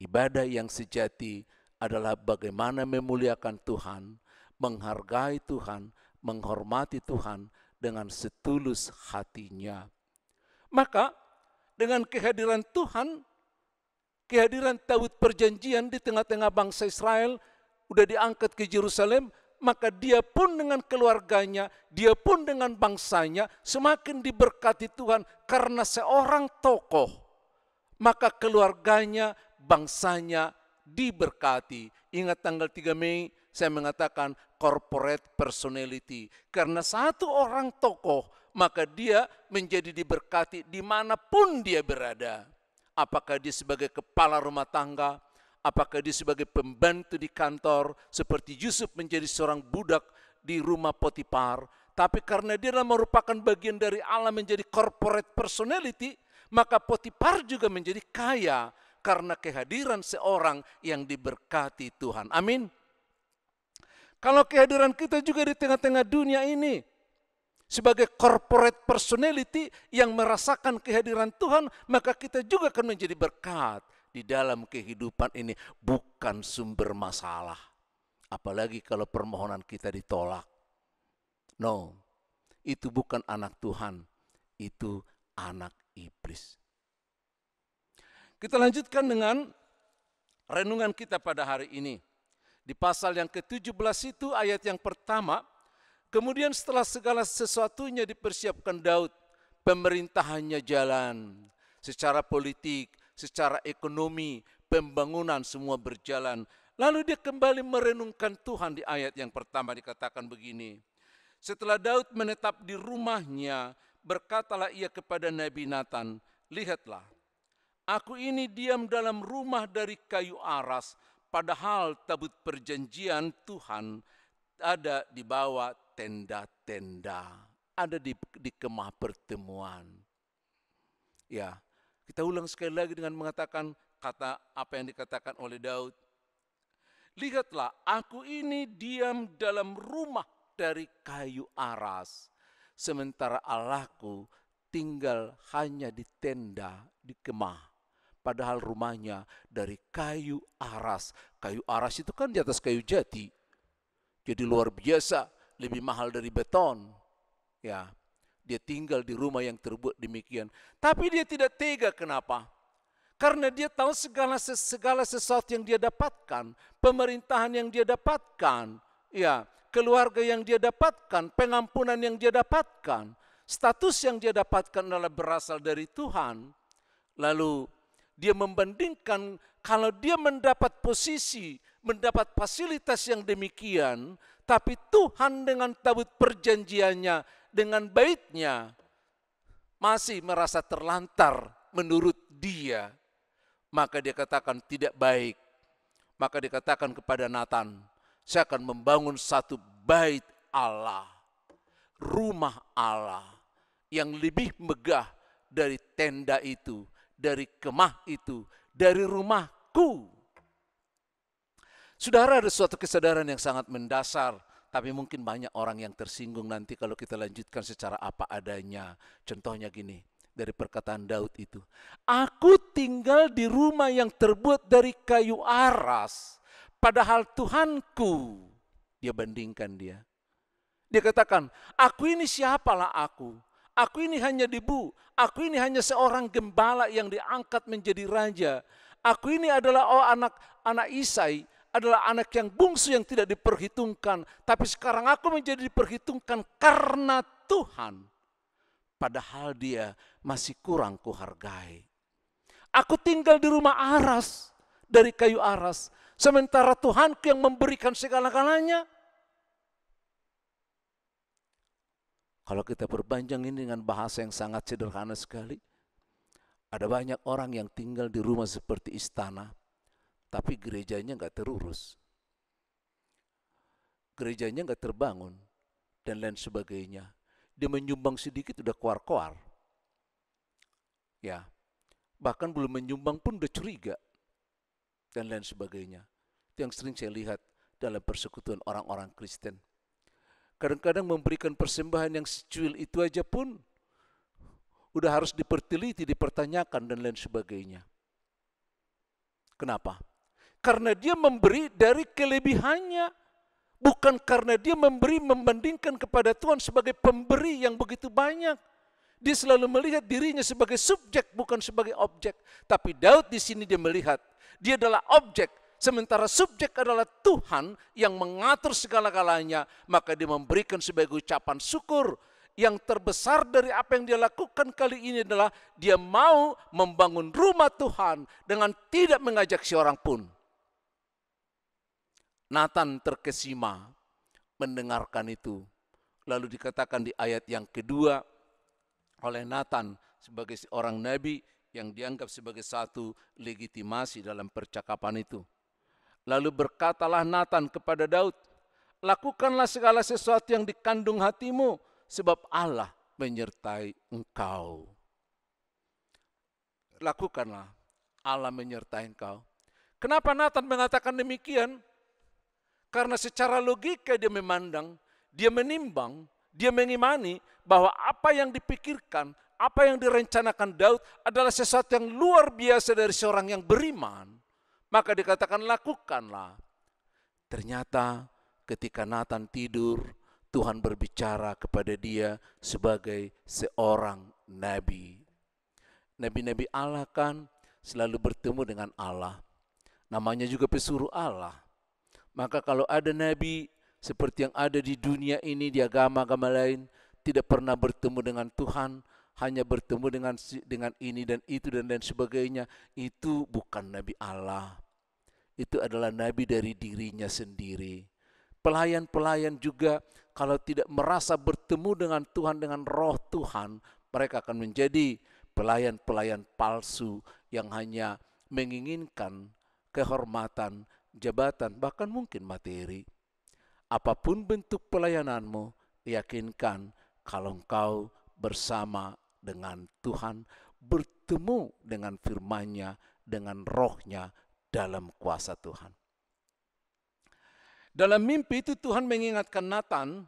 Ibadah yang sejati adalah bagaimana memuliakan Tuhan, menghargai Tuhan, menghormati Tuhan dengan setulus hatinya. Maka dengan kehadiran Tuhan, kehadiran Taurat Perjanjian di tengah-tengah bangsa Israel, udah diangkat ke Yerusalem, maka dia pun dengan keluarganya, dia pun dengan bangsanya semakin diberkati Tuhan karena seorang tokoh. Maka keluarganya, bangsanya diberkati. Ingat tanggal 3 Mei saya mengatakan corporate personality. Karena satu orang tokoh, maka dia menjadi diberkati dimanapun dia berada. Apakah dia sebagai kepala rumah tangga, apakah dia sebagai pembantu di kantor, seperti Yusuf menjadi seorang budak di rumah Potifar. Tapi karena dia merupakan bagian dari Allah menjadi corporate personality, maka Potifar juga menjadi kaya karena kehadiran seorang yang diberkati Tuhan. Amin. Kalau kehadiran kita juga di tengah-tengah dunia ini, sebagai corporate personality yang merasakan kehadiran Tuhan, maka kita juga akan menjadi berkat di dalam kehidupan ini, bukan sumber masalah. Apalagi kalau permohonan kita ditolak. No, itu bukan anak Tuhan, itu anak iblis. Kita lanjutkan dengan renungan kita pada hari ini. Di pasal yang ke-17 itu ayat yang pertama, kemudian setelah segala sesuatunya dipersiapkan Daud, pemerintahannya jalan. Secara politik, secara ekonomi, pembangunan semua berjalan. Lalu dia kembali merenungkan Tuhan. Di ayat yang pertama dikatakan begini. Setelah Daud menetap di rumahnya, berkatalah ia kepada Nabi Nathan, lihatlah, aku ini diam dalam rumah dari kayu aras, padahal tabut perjanjian Tuhan ada di bawah tenda-tenda, ada di kemah pertemuan. Ya, kita ulang sekali lagi dengan mengatakan kata apa yang dikatakan oleh Daud. Lihatlah, aku ini diam dalam rumah dari kayu aras, sementara Allahku tinggal hanya di tenda, di kemah. Padahal rumahnya dari kayu aras. Kayu aras itu kan di atas kayu jati. Jadi luar biasa, lebih mahal dari beton. Ya, dia tinggal di rumah yang terbuat demikian. Tapi dia tidak tega, kenapa? Karena dia tahu segala sesuatu yang dia dapatkan, pemerintahan yang dia dapatkan, ya, keluarga yang dia dapatkan, pengampunan yang dia dapatkan, status yang dia dapatkan adalah berasal dari Tuhan. Lalu dia membandingkan kalau dia mendapat posisi, mendapat fasilitas yang demikian, tapi Tuhan dengan tabut perjanjiannya, dengan baitnya, masih merasa terlantar menurut dia. Maka dia katakan tidak baik. Maka dikatakan kepada Nathan, saya akan membangun satu bait Allah, rumah Allah, yang lebih megah dari tenda itu, dari kemah itu, dari rumahku. Saudara, ada suatu kesadaran yang sangat mendasar, tapi mungkin banyak orang yang tersinggung nanti kalau kita lanjutkan secara apa adanya. Contohnya gini, dari perkataan Daud itu, aku tinggal di rumah yang terbuat dari kayu aras, padahal Tuhanku, dia bandingkan dia. Dia katakan, aku ini siapalah aku? Aku ini hanya debu. Aku ini hanya seorang gembala yang diangkat menjadi raja. Aku ini adalah anak Isai, adalah anak yang bungsu yang tidak diperhitungkan. Tapi sekarang aku menjadi diperhitungkan karena Tuhan. Padahal dia masih kurang kuhargai. Aku tinggal di rumah aras, dari kayu aras. Sementara Tuhanku yang memberikan segala-galanya. Kalau kita berpanjang ini dengan bahasa yang sangat sederhana sekali. Ada banyak orang yang tinggal di rumah seperti istana. Tapi gerejanya nggak terurus. Gerejanya nggak terbangun. Dan lain sebagainya. Dia menyumbang sedikit udah koar-koar. Ya, bahkan belum menyumbang pun udah curiga. Dan lain sebagainya. Itu yang sering saya lihat dalam persekutuan orang-orang Kristen. Kadang-kadang memberikan persembahan yang secuil itu aja pun udah harus diperteliti, dipertanyakan dan lain sebagainya. Kenapa? Karena dia memberi dari kelebihannya, Bukan karena dia membandingkan kepada Tuhan sebagai pemberi yang begitu banyak. Dia selalu melihat dirinya sebagai subjek, bukan sebagai objek. Tapi Daud di sini dia melihat, dia adalah objek. Sementara subjek adalah Tuhan yang mengatur segala-galanya. Maka dia memberikan sebagai ucapan syukur. Yang terbesar dari apa yang dia lakukan kali ini adalah dia mau membangun rumah Tuhan dengan tidak mengajak seorang pun. Nathan terkesima mendengarkan itu. Lalu dikatakan di ayat yang kedua oleh Nathan sebagai seorang nabi yang dianggap sebagai satu legitimasi dalam percakapan itu. Lalu berkatalah Nathan kepada Daud, lakukanlah segala sesuatu yang dikandung hatimu, sebab Allah menyertai engkau. Lakukanlah, Allah menyertai engkau. Kenapa Nathan mengatakan demikian? Karena secara logika dia memandang, dia menimbang, dia mengimani bahwa apa yang dipikirkan, apa yang direncanakan Daud adalah sesuatu yang luar biasa dari seorang yang beriman. Maka dikatakan lakukanlah. Ternyata ketika Nathan tidur, Tuhan berbicara kepada dia sebagai seorang nabi. Nabi-nabi Allah kan selalu bertemu dengan Allah. Namanya juga pesuruh Allah. Maka kalau ada nabi seperti yang ada di dunia ini, di agama-agama lain, tidak pernah bertemu dengan Tuhan, hanya bertemu dengan ini dan itu dan lain sebagainya, itu bukan nabi Allah. Itu adalah nabi dari dirinya sendiri. Pelayan-pelayan juga kalau tidak merasa bertemu dengan Tuhan, dengan roh Tuhan, mereka akan menjadi pelayan-pelayan palsu yang hanya menginginkan kehormatan, jabatan, bahkan mungkin materi. Apapun bentuk pelayananmu, yakinkan kalau engkau bersama dengan Tuhan, bertemu dengan firman-Nya, dengan roh-Nya dalam kuasa Tuhan. Dalam mimpi itu Tuhan mengingatkan Nathan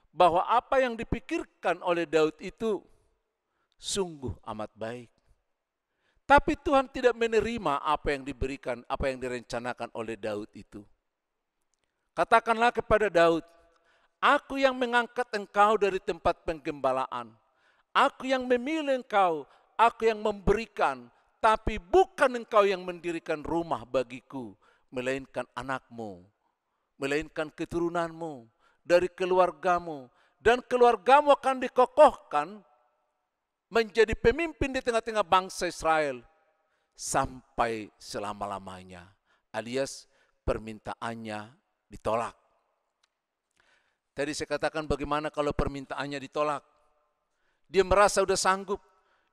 bahwa apa yang dipikirkan oleh Daud itu sungguh amat baik. Tapi Tuhan tidak menerima apa yang diberikan, apa yang direncanakan oleh Daud itu. Katakanlah kepada Daud, aku yang mengangkat engkau dari tempat penggembalaan. Aku yang memilih engkau, aku yang memberikan. Tapi bukan engkau yang mendirikan rumah bagiku, melainkan anakmu, melainkan keturunanmu, dari keluargamu. Dan keluargamu akan dikokohkan menjadi pemimpin di tengah-tengah bangsa Israel sampai selama-lamanya. Alias permintaannya ditolak. Tadi saya katakan bagaimana kalau permintaannya ditolak. Dia merasa sudah sanggup.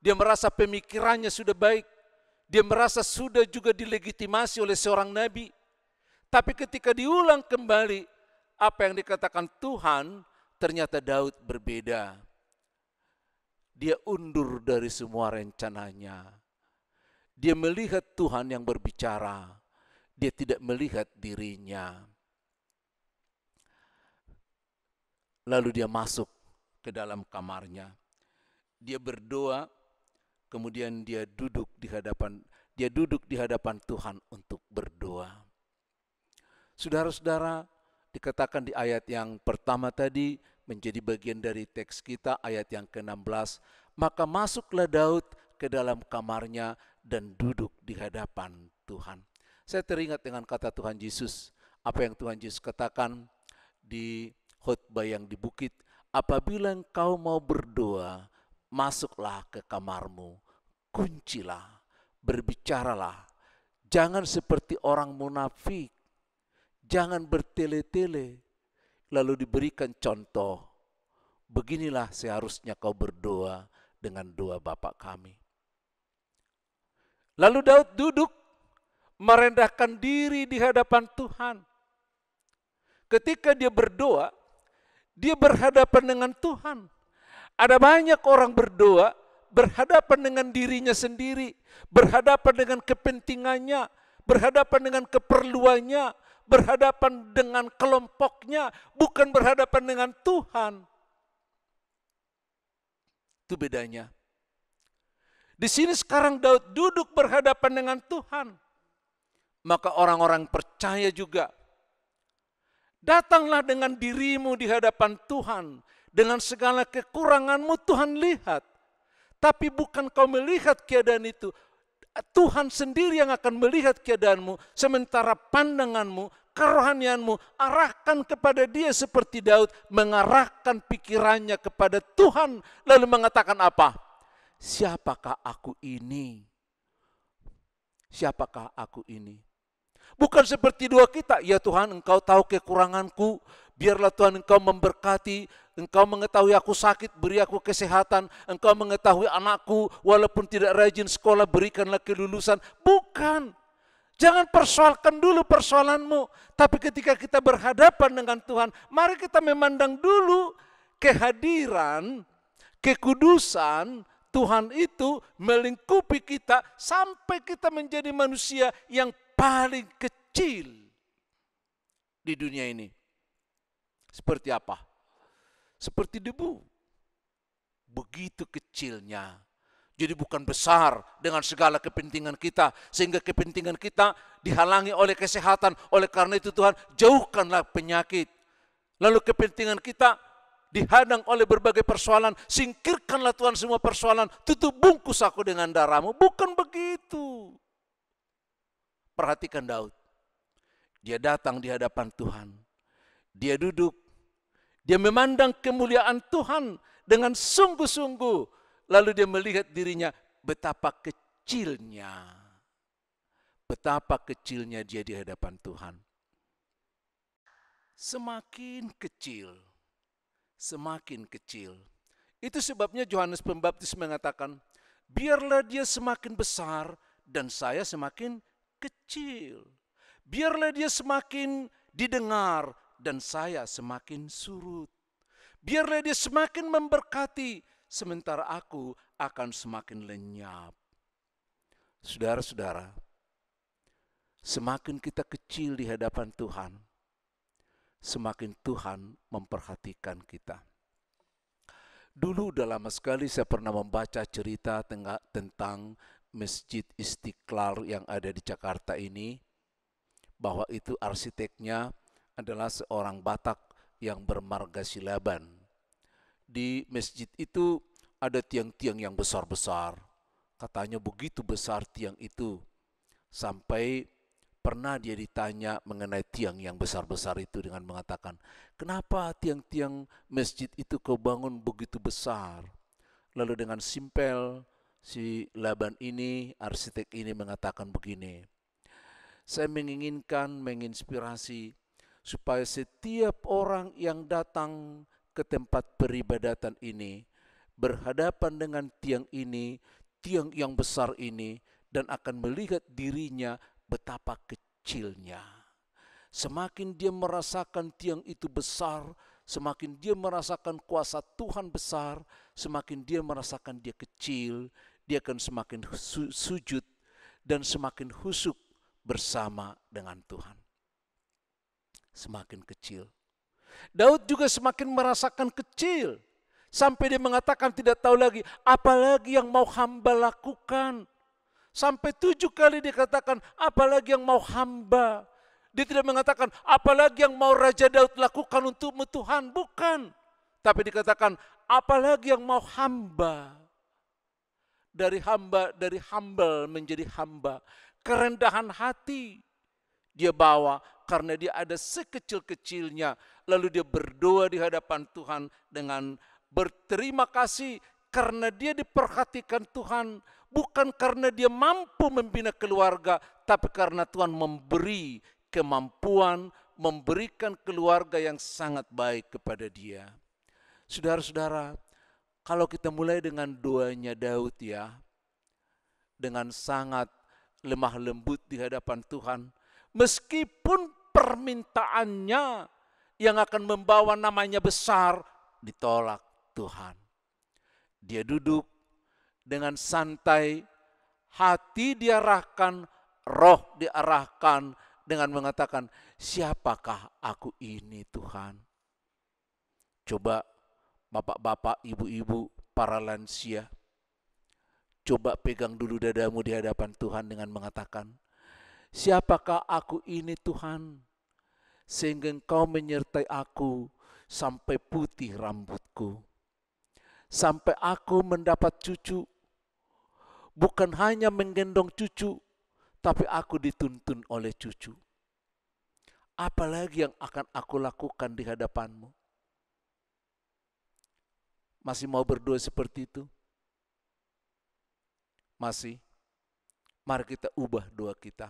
Dia merasa pemikirannya sudah baik. Dia merasa sudah juga dilegitimasi oleh seorang nabi. Tapi ketika diulang kembali apa yang dikatakan Tuhan, ternyata Daud berbeda. Dia undur dari semua rencananya. Dia melihat Tuhan yang berbicara. Dia tidak melihat dirinya. Lalu dia masuk ke dalam kamarnya. Dia berdoa, kemudian dia duduk di hadapan Tuhan untuk berdoa. Saudara-saudara, dikatakan di ayat yang pertama tadi, menjadi bagian dari teks kita, ayat yang ke-16, maka masuklah Daud ke dalam kamarnya dan duduk di hadapan Tuhan. Saya teringat dengan kata Tuhan Yesus, apa yang Tuhan Yesus katakan di khotbah yang di bukit, apabila engkau mau berdoa, masuklah ke kamarmu, kuncilah, berbicaralah, jangan seperti orang munafik, jangan bertele-tele. Lalu diberikan contoh, beginilah seharusnya kau berdoa dengan doa Bapa kami. Lalu Daud duduk merendahkan diri di hadapan Tuhan. Ketika dia berdoa, dia berhadapan dengan Tuhan. Ada banyak orang berdoa berhadapan dengan dirinya sendiri, berhadapan dengan kepentingannya, berhadapan dengan keperluannya, berhadapan dengan kelompoknya, bukan berhadapan dengan Tuhan. Itu bedanya. Di sini sekarang Daud duduk berhadapan dengan Tuhan. Maka orang-orang percaya juga. Datanglah dengan dirimu di hadapan Tuhan. Dengan segala kekuranganmu Tuhan lihat. Tapi bukan kau melihat keadaan itu. Tuhan sendiri yang akan melihat keadaanmu. Sementara pandanganmu, kerohanianmu arahkan kepada Dia seperti Daud. Mengarahkan pikirannya kepada Tuhan. Lalu mengatakan apa? Siapakah aku ini? Siapakah aku ini? Bukan seperti doa kita, ya Tuhan Engkau tahu kekuranganku, biarlah Tuhan Engkau memberkati, Engkau mengetahui aku sakit, beri aku kesehatan, Engkau mengetahui anakku, walaupun tidak rajin sekolah, berikanlah kelulusan. Bukan, jangan persoalkan dulu persoalanmu, tapi ketika kita berhadapan dengan Tuhan, mari kita memandang dulu kehadiran, kekudusan, Tuhan itu melingkupi kita sampai kita menjadi manusia yang paling kecil di dunia ini. Seperti apa? Seperti debu. Begitu kecilnya. Jadi bukan besar dengan segala kepentingan kita. Sehingga kepentingan kita dihalangi oleh kesehatan. Oleh karena itu Tuhan jauhkanlah penyakit. Lalu kepentingan kita dihadang oleh berbagai persoalan. Singkirkanlah Tuhan semua persoalan. Tutup bungkus aku dengan darahmu. Bukan begitu. Perhatikan Daud. Dia datang di hadapan Tuhan. Dia duduk. Dia memandang kemuliaan Tuhan dengan sungguh-sungguh. Lalu dia melihat dirinya betapa kecilnya. Betapa kecilnya dia di hadapan Tuhan. Semakin kecil. Semakin kecil. Itu sebabnya Yohanes Pembaptis mengatakan, biarlah dia semakin besar dan saya semakin kecil. Biarlah dia semakin didengar dan saya semakin surut. Biarlah dia semakin memberkati sementara aku akan semakin lenyap. Saudara-saudara, semakin kita kecil di hadapan Tuhan, semakin Tuhan memperhatikan kita. Dulu udah lama sekali saya pernah membaca cerita tentang Masjid Istiqlal yang ada di Jakarta ini, bahwa itu arsiteknya adalah seorang Batak yang bermargasilaban. Di masjid itu ada tiang-tiang yang besar-besar. Katanya begitu besar tiang itu, sampai pernah dia ditanya mengenai tiang yang besar-besar itu dengan mengatakan, kenapa tiang-tiang masjid itu kau bangun begitu besar? Lalu dengan simpel, si Laban ini, arsitek ini mengatakan begini, saya menginspirasi supaya setiap orang yang datang ke tempat peribadatan ini berhadapan dengan tiang ini, tiang yang besar ini, dan akan melihat dirinya betapa kecilnya. Semakin dia merasakan tiang itu besar, semakin dia merasakan kuasa Tuhan besar, semakin dia merasakan dia kecil, dia akan semakin sujud dan semakin khusyuk bersama dengan Tuhan. Semakin kecil. Daud juga semakin merasakan kecil. Sampai dia mengatakan tidak tahu lagi, apalagi yang mau hamba lakukan. Sampai 7 kali dikatakan, apalagi yang mau hamba. Dia tidak mengatakan, apalagi yang mau Raja Daud lakukan untukmu Tuhan. Bukan. Tapi dikatakan, apalagi yang mau hamba. Dari humble menjadi hamba. Kerendahan hati dia bawa karena dia ada sekecil-kecilnya. Lalu dia berdoa di hadapan Tuhan dengan berterima kasih karena dia diperhatikan Tuhan. Bukan karena dia mampu membina keluarga, tapi karena Tuhan memberi kemampuan, memberikan keluarga yang sangat baik kepada dia. Saudara-saudara, kalau kita mulai dengan doanya Daud ya, dengan sangat lemah lembut di hadapan Tuhan, meskipun permintaannya yang akan membawa namanya besar ditolak Tuhan. Dia duduk dengan santai, hati diarahkan, roh diarahkan dengan mengatakan, siapakah aku ini Tuhan? Coba bapak-bapak, ibu-ibu, para lansia, coba pegang dulu dadamu di hadapan Tuhan dengan mengatakan, siapakah aku ini Tuhan? sehingga Engkau menyertai aku sampai putih rambutku. Sampai aku mendapat cucu, bukan hanya menggendong cucu, tapi aku dituntun oleh cucu. Apalagi yang akan aku lakukan di hadapan-Mu? Masih mau berdoa seperti itu? Masih? Mari kita ubah doa kita.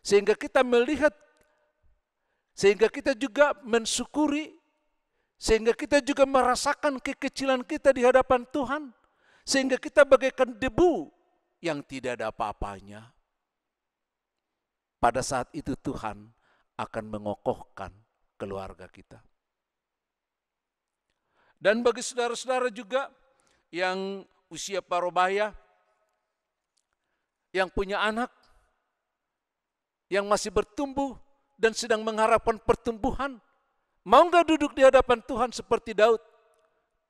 Sehingga kita melihat, sehingga kita juga mensyukuri, sehingga kita juga merasakan kekecilan kita di hadapan Tuhan. Sehingga kita bagaikan debu yang tidak ada apa-apanya. Pada saat itu Tuhan akan mengokohkan keluarga kita. Dan bagi saudara-saudara juga yang usia parubaya, yang punya anak, yang masih bertumbuh dan sedang mengharapkan pertumbuhan, mau nggak duduk di hadapan Tuhan seperti Daud?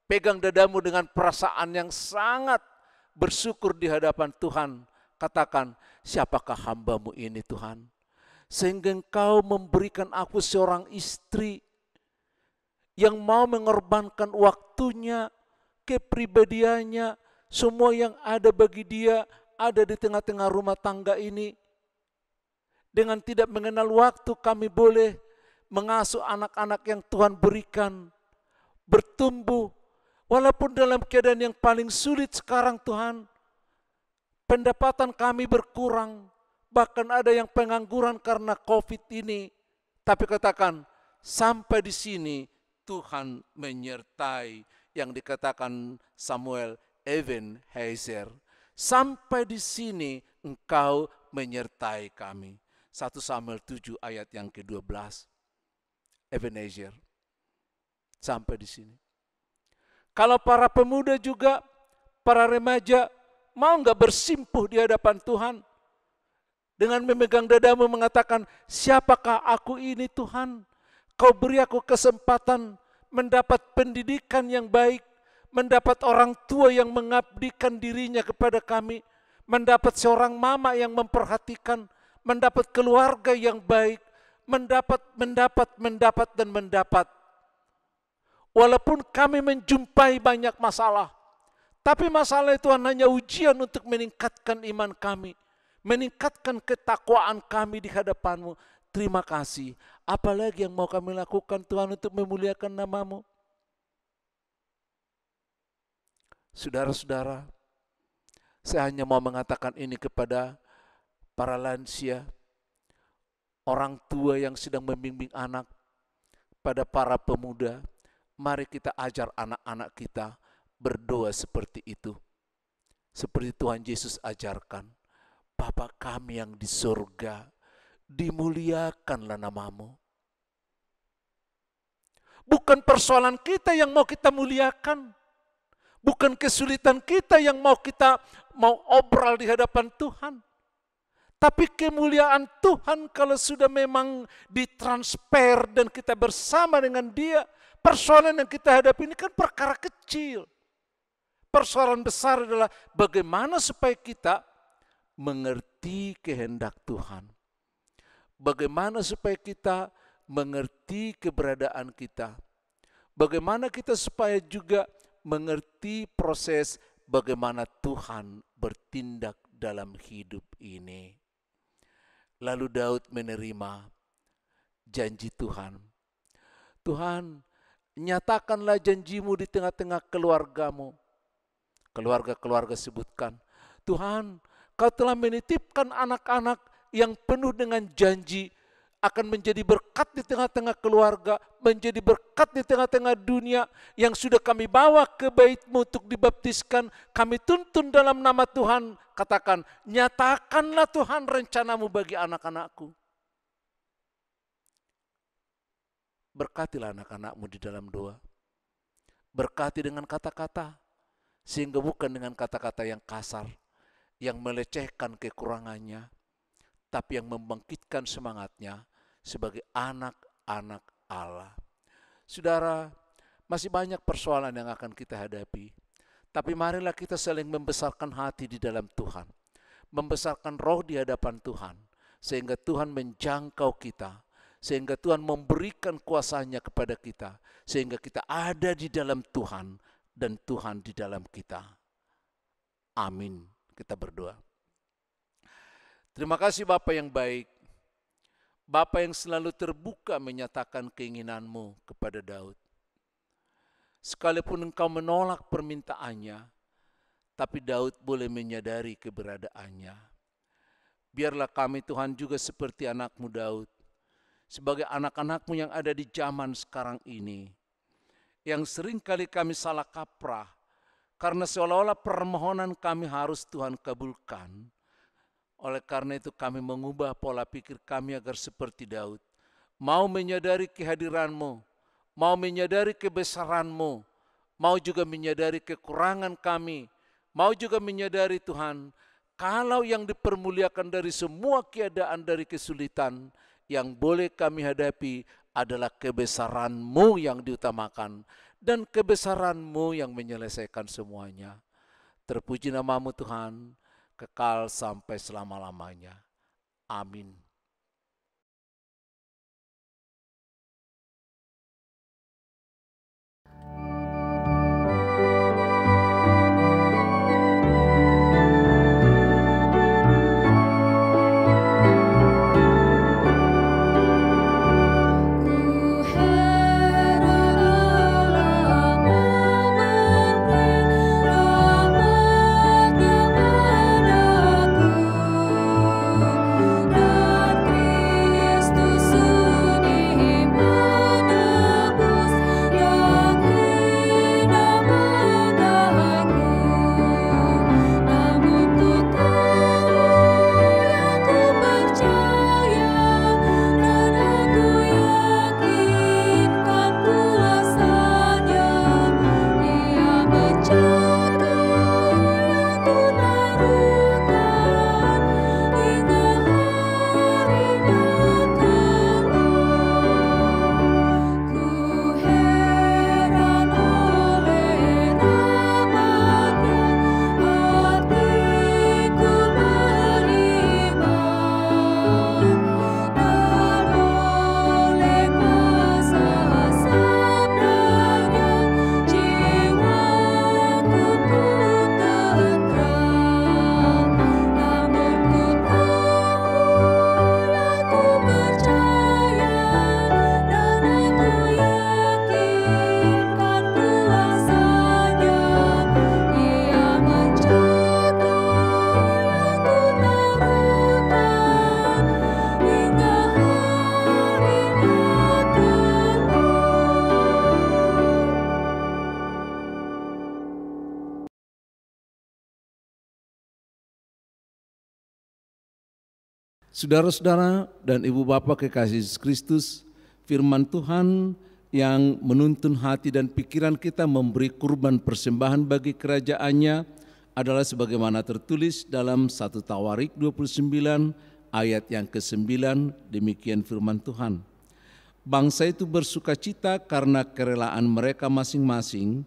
Pegang dadamu dengan perasaan yang sangat bersyukur di hadapan Tuhan. Katakan, siapakah hamba-Mu ini Tuhan? Sehingga Engkau memberikan aku seorang istri yang mau mengorbankan waktunya, kepribadiannya, semua yang ada bagi dia ada di tengah-tengah rumah tangga ini. Dengan tidak mengenal waktu kami boleh mengasuh anak-anak yang Tuhan berikan, bertumbuh, walaupun dalam keadaan yang paling sulit sekarang Tuhan, pendapatan kami berkurang, bahkan ada yang pengangguran karena COVID ini. Tapi katakan, sampai di sini Tuhan menyertai, yang dikatakan Samuel Ebenezer. Sampai di sini Engkau menyertai kami. 1 Samuel 7 ayat yang ke-12. Ebenezer. Sampai di sini. Kalau para pemuda juga, para remaja, mau nggak bersimpuh di hadapan Tuhan? Dengan memegang dadamu mengatakan, siapakah aku ini Tuhan? Kau beri aku kesempatan mendapat pendidikan yang baik, mendapat orang tua yang mengabdikan dirinya kepada kami, mendapat seorang mama yang memperhatikan, mendapat keluarga yang baik, mendapat. Walaupun kami menjumpai banyak masalah, tapi masalah itu hanya ujian untuk meningkatkan iman kami, meningkatkan ketakwaan kami di hadapan-Mu. Terima kasih. Apalagi yang mau kami lakukan Tuhan untuk memuliakan nama-Mu? Saudara-saudara, saya hanya mau mengatakan ini kepada para lansia, orang tua yang sedang membimbing anak, pada para pemuda, mari kita ajar anak-anak kita berdoa seperti itu. Seperti Tuhan Yesus ajarkan, Bapa kami yang di surga, dimuliakanlah nama-Mu. Bukan persoalan kita yang mau kita muliakan, bukan kesulitan kita yang mau obral di hadapan Tuhan. Tapi kemuliaan Tuhan kalau sudah memang ditransfer dan kita bersama dengan Dia, persoalan yang kita hadapi ini kan perkara kecil. Persoalan besar adalah bagaimana supaya kita mengerti kehendak Tuhan. Bagaimana supaya kita mengerti keberadaan kita. Bagaimana kita supaya juga mengerti proses bagaimana Tuhan bertindak dalam hidup ini. Lalu Daud menerima janji Tuhan. Tuhan, nyatakanlah janji-Mu di tengah-tengah keluarga-Mu. Keluarga-keluarga sebutkan, Tuhan, Kau telah menitipkan anak-anak yang penuh dengan janji akan menjadi berkat di tengah-tengah keluarga, menjadi berkat di tengah-tengah dunia yang sudah kami bawa ke bait-Mu untuk dibaptiskan. Kami tuntun dalam nama Tuhan. Katakan, nyatakanlah Tuhan rencana-Mu bagi anak-anak-Ku. Berkatilah anak-anak-Mu di dalam doa. Berkati dengan kata-kata, sehingga bukan dengan kata-kata yang kasar, yang melecehkan kekurangannya, tapi yang membangkitkan semangatnya sebagai anak-anak Allah. Saudara, masih banyak persoalan yang akan kita hadapi, tapi marilah kita saling membesarkan hati di dalam Tuhan, membesarkan roh di hadapan Tuhan, sehingga Tuhan menjangkau kita, sehingga Tuhan memberikan kuasa-Nya kepada kita, sehingga kita ada di dalam Tuhan dan Tuhan di dalam kita. Amin. Kita berdoa. Terima kasih Bapa yang baik, Bapa yang selalu terbuka menyatakan keinginan-Mu kepada Daud. Sekalipun engkau menolak permintaannya, tapi Daud boleh menyadari keberadaannya. Biarlah kami Tuhan juga seperti anak-Mu Daud, sebagai anak-anak-Mu yang ada di zaman sekarang ini, yang sering kali kami salah kaprah, karena seolah-olah permohonan kami harus Tuhan kabulkan. Oleh karena itu kami mengubah pola pikir kami agar seperti Daud, mau menyadari kehadiran-Mu, mau menyadari kebesaran-Mu, mau juga menyadari kekurangan kami, mau juga menyadari Tuhan, kalau yang dipermuliakan dari semua keadaan dari kesulitan, yang boleh kami hadapi adalah kebesaran-Mu yang diutamakan, dan kebesaran-Mu yang menyelesaikan semuanya. Terpuji nama-Mu Tuhan, kekal sampai selama-lamanya. Amin. Saudara-saudara dan ibu bapak kekasih Yesus Kristus, firman Tuhan yang menuntun hati dan pikiran kita memberi kurban persembahan bagi kerajaannya adalah sebagaimana tertulis dalam 1 Tawarik 29 ayat yang ke-9, demikian firman Tuhan. Bangsa itu bersukacita karena kerelaan mereka masing-masing,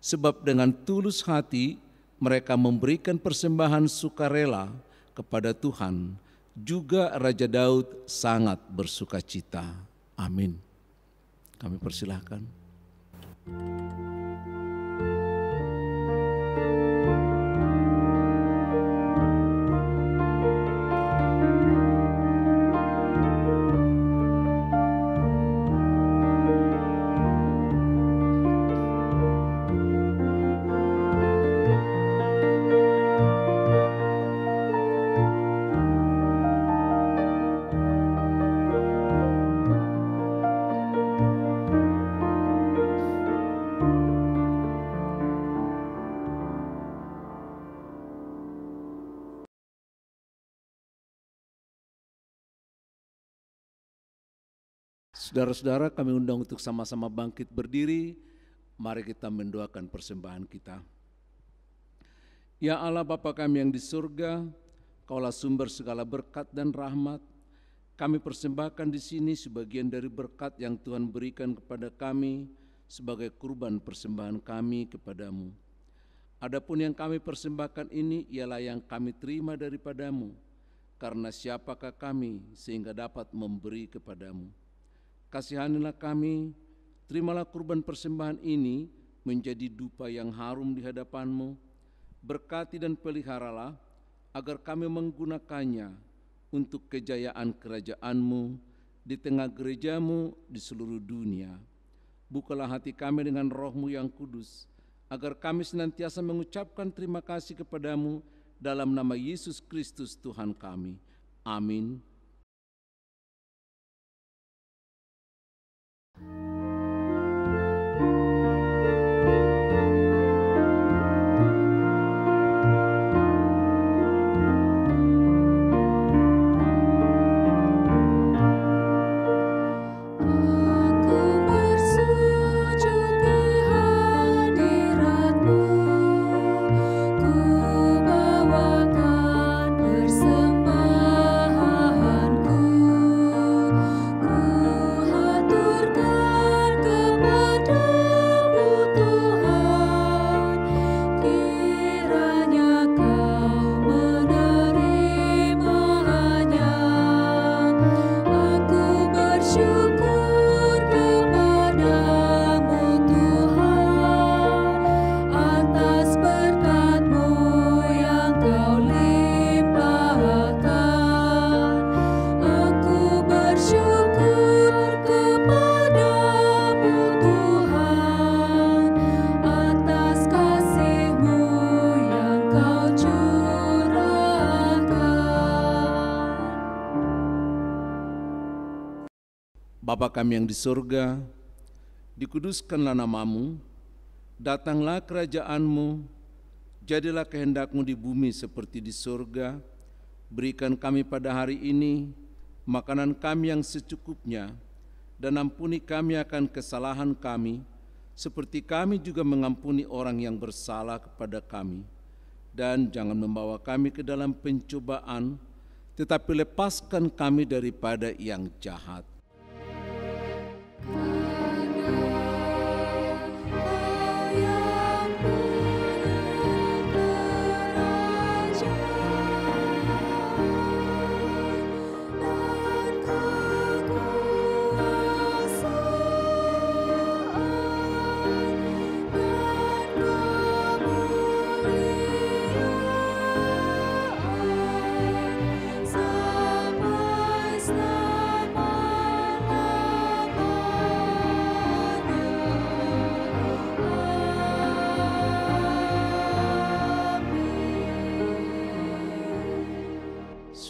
sebab dengan tulus hati mereka memberikan persembahan sukarela kepada Tuhan. Juga Raja Daud sangat bersukacita. Amin. Kami persilahkan. Saudara-saudara, kami undang untuk sama-sama bangkit berdiri. Mari kita mendoakan persembahan kita. Ya Allah Bapa kami yang di surga, Kaulah sumber segala berkat dan rahmat. Kami persembahkan di sini sebagian dari berkat yang Tuhan berikan kepada kami sebagai kurban persembahan kami kepadamu. Adapun yang kami persembahkan ini ialah yang kami terima daripadamu, karena siapakah kami sehingga dapat memberi kepadamu. kasihanilah kami, terimalah kurban persembahan ini menjadi dupa yang harum di hadapan-Mu. Berkati dan peliharalah agar kami menggunakannya untuk kejayaan kerajaan-Mu di tengah gereja-Mu di seluruh dunia. Bukalah hati kami dengan Roh-Mu yang kudus, agar kami senantiasa mengucapkan terima kasih kepadamu dalam nama Yesus Kristus Tuhan kami. Amin. Bapa kami yang di surga, dikuduskanlah nama-Mu, datanglah kerajaan-Mu, jadilah kehendak-Mu di bumi seperti di surga. Berikan kami pada hari ini makanan kami yang secukupnya, dan ampuni kami akan kesalahan kami, seperti kami juga mengampuni orang yang bersalah kepada kami. Dan jangan membawa kami ke dalam pencobaan, tetapi lepaskan kami daripada yang jahat.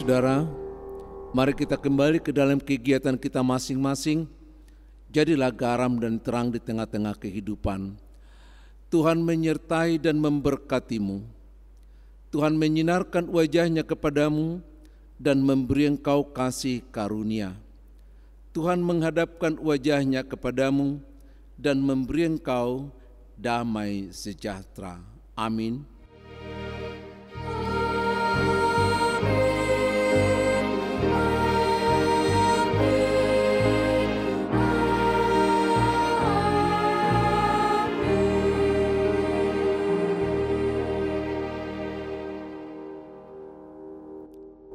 Saudara, mari kita kembali ke dalam kegiatan kita masing-masing. Jadilah garam dan terang di tengah-tengah kehidupan. Tuhan menyertai dan memberkatimu. Tuhan menyinarkan wajah-Nya kepadamu dan memberi engkau kasih karunia. Tuhan menghadapkan wajah-Nya kepadamu dan memberi engkau damai sejahtera. Amin.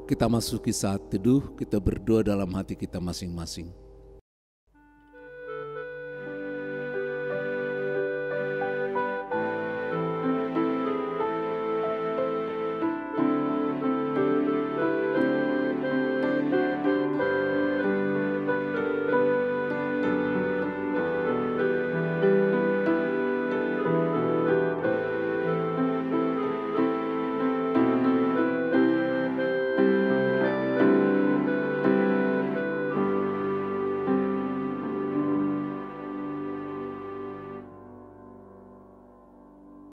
Kita masuki saat teduh, kita berdoa dalam hati kita masing-masing.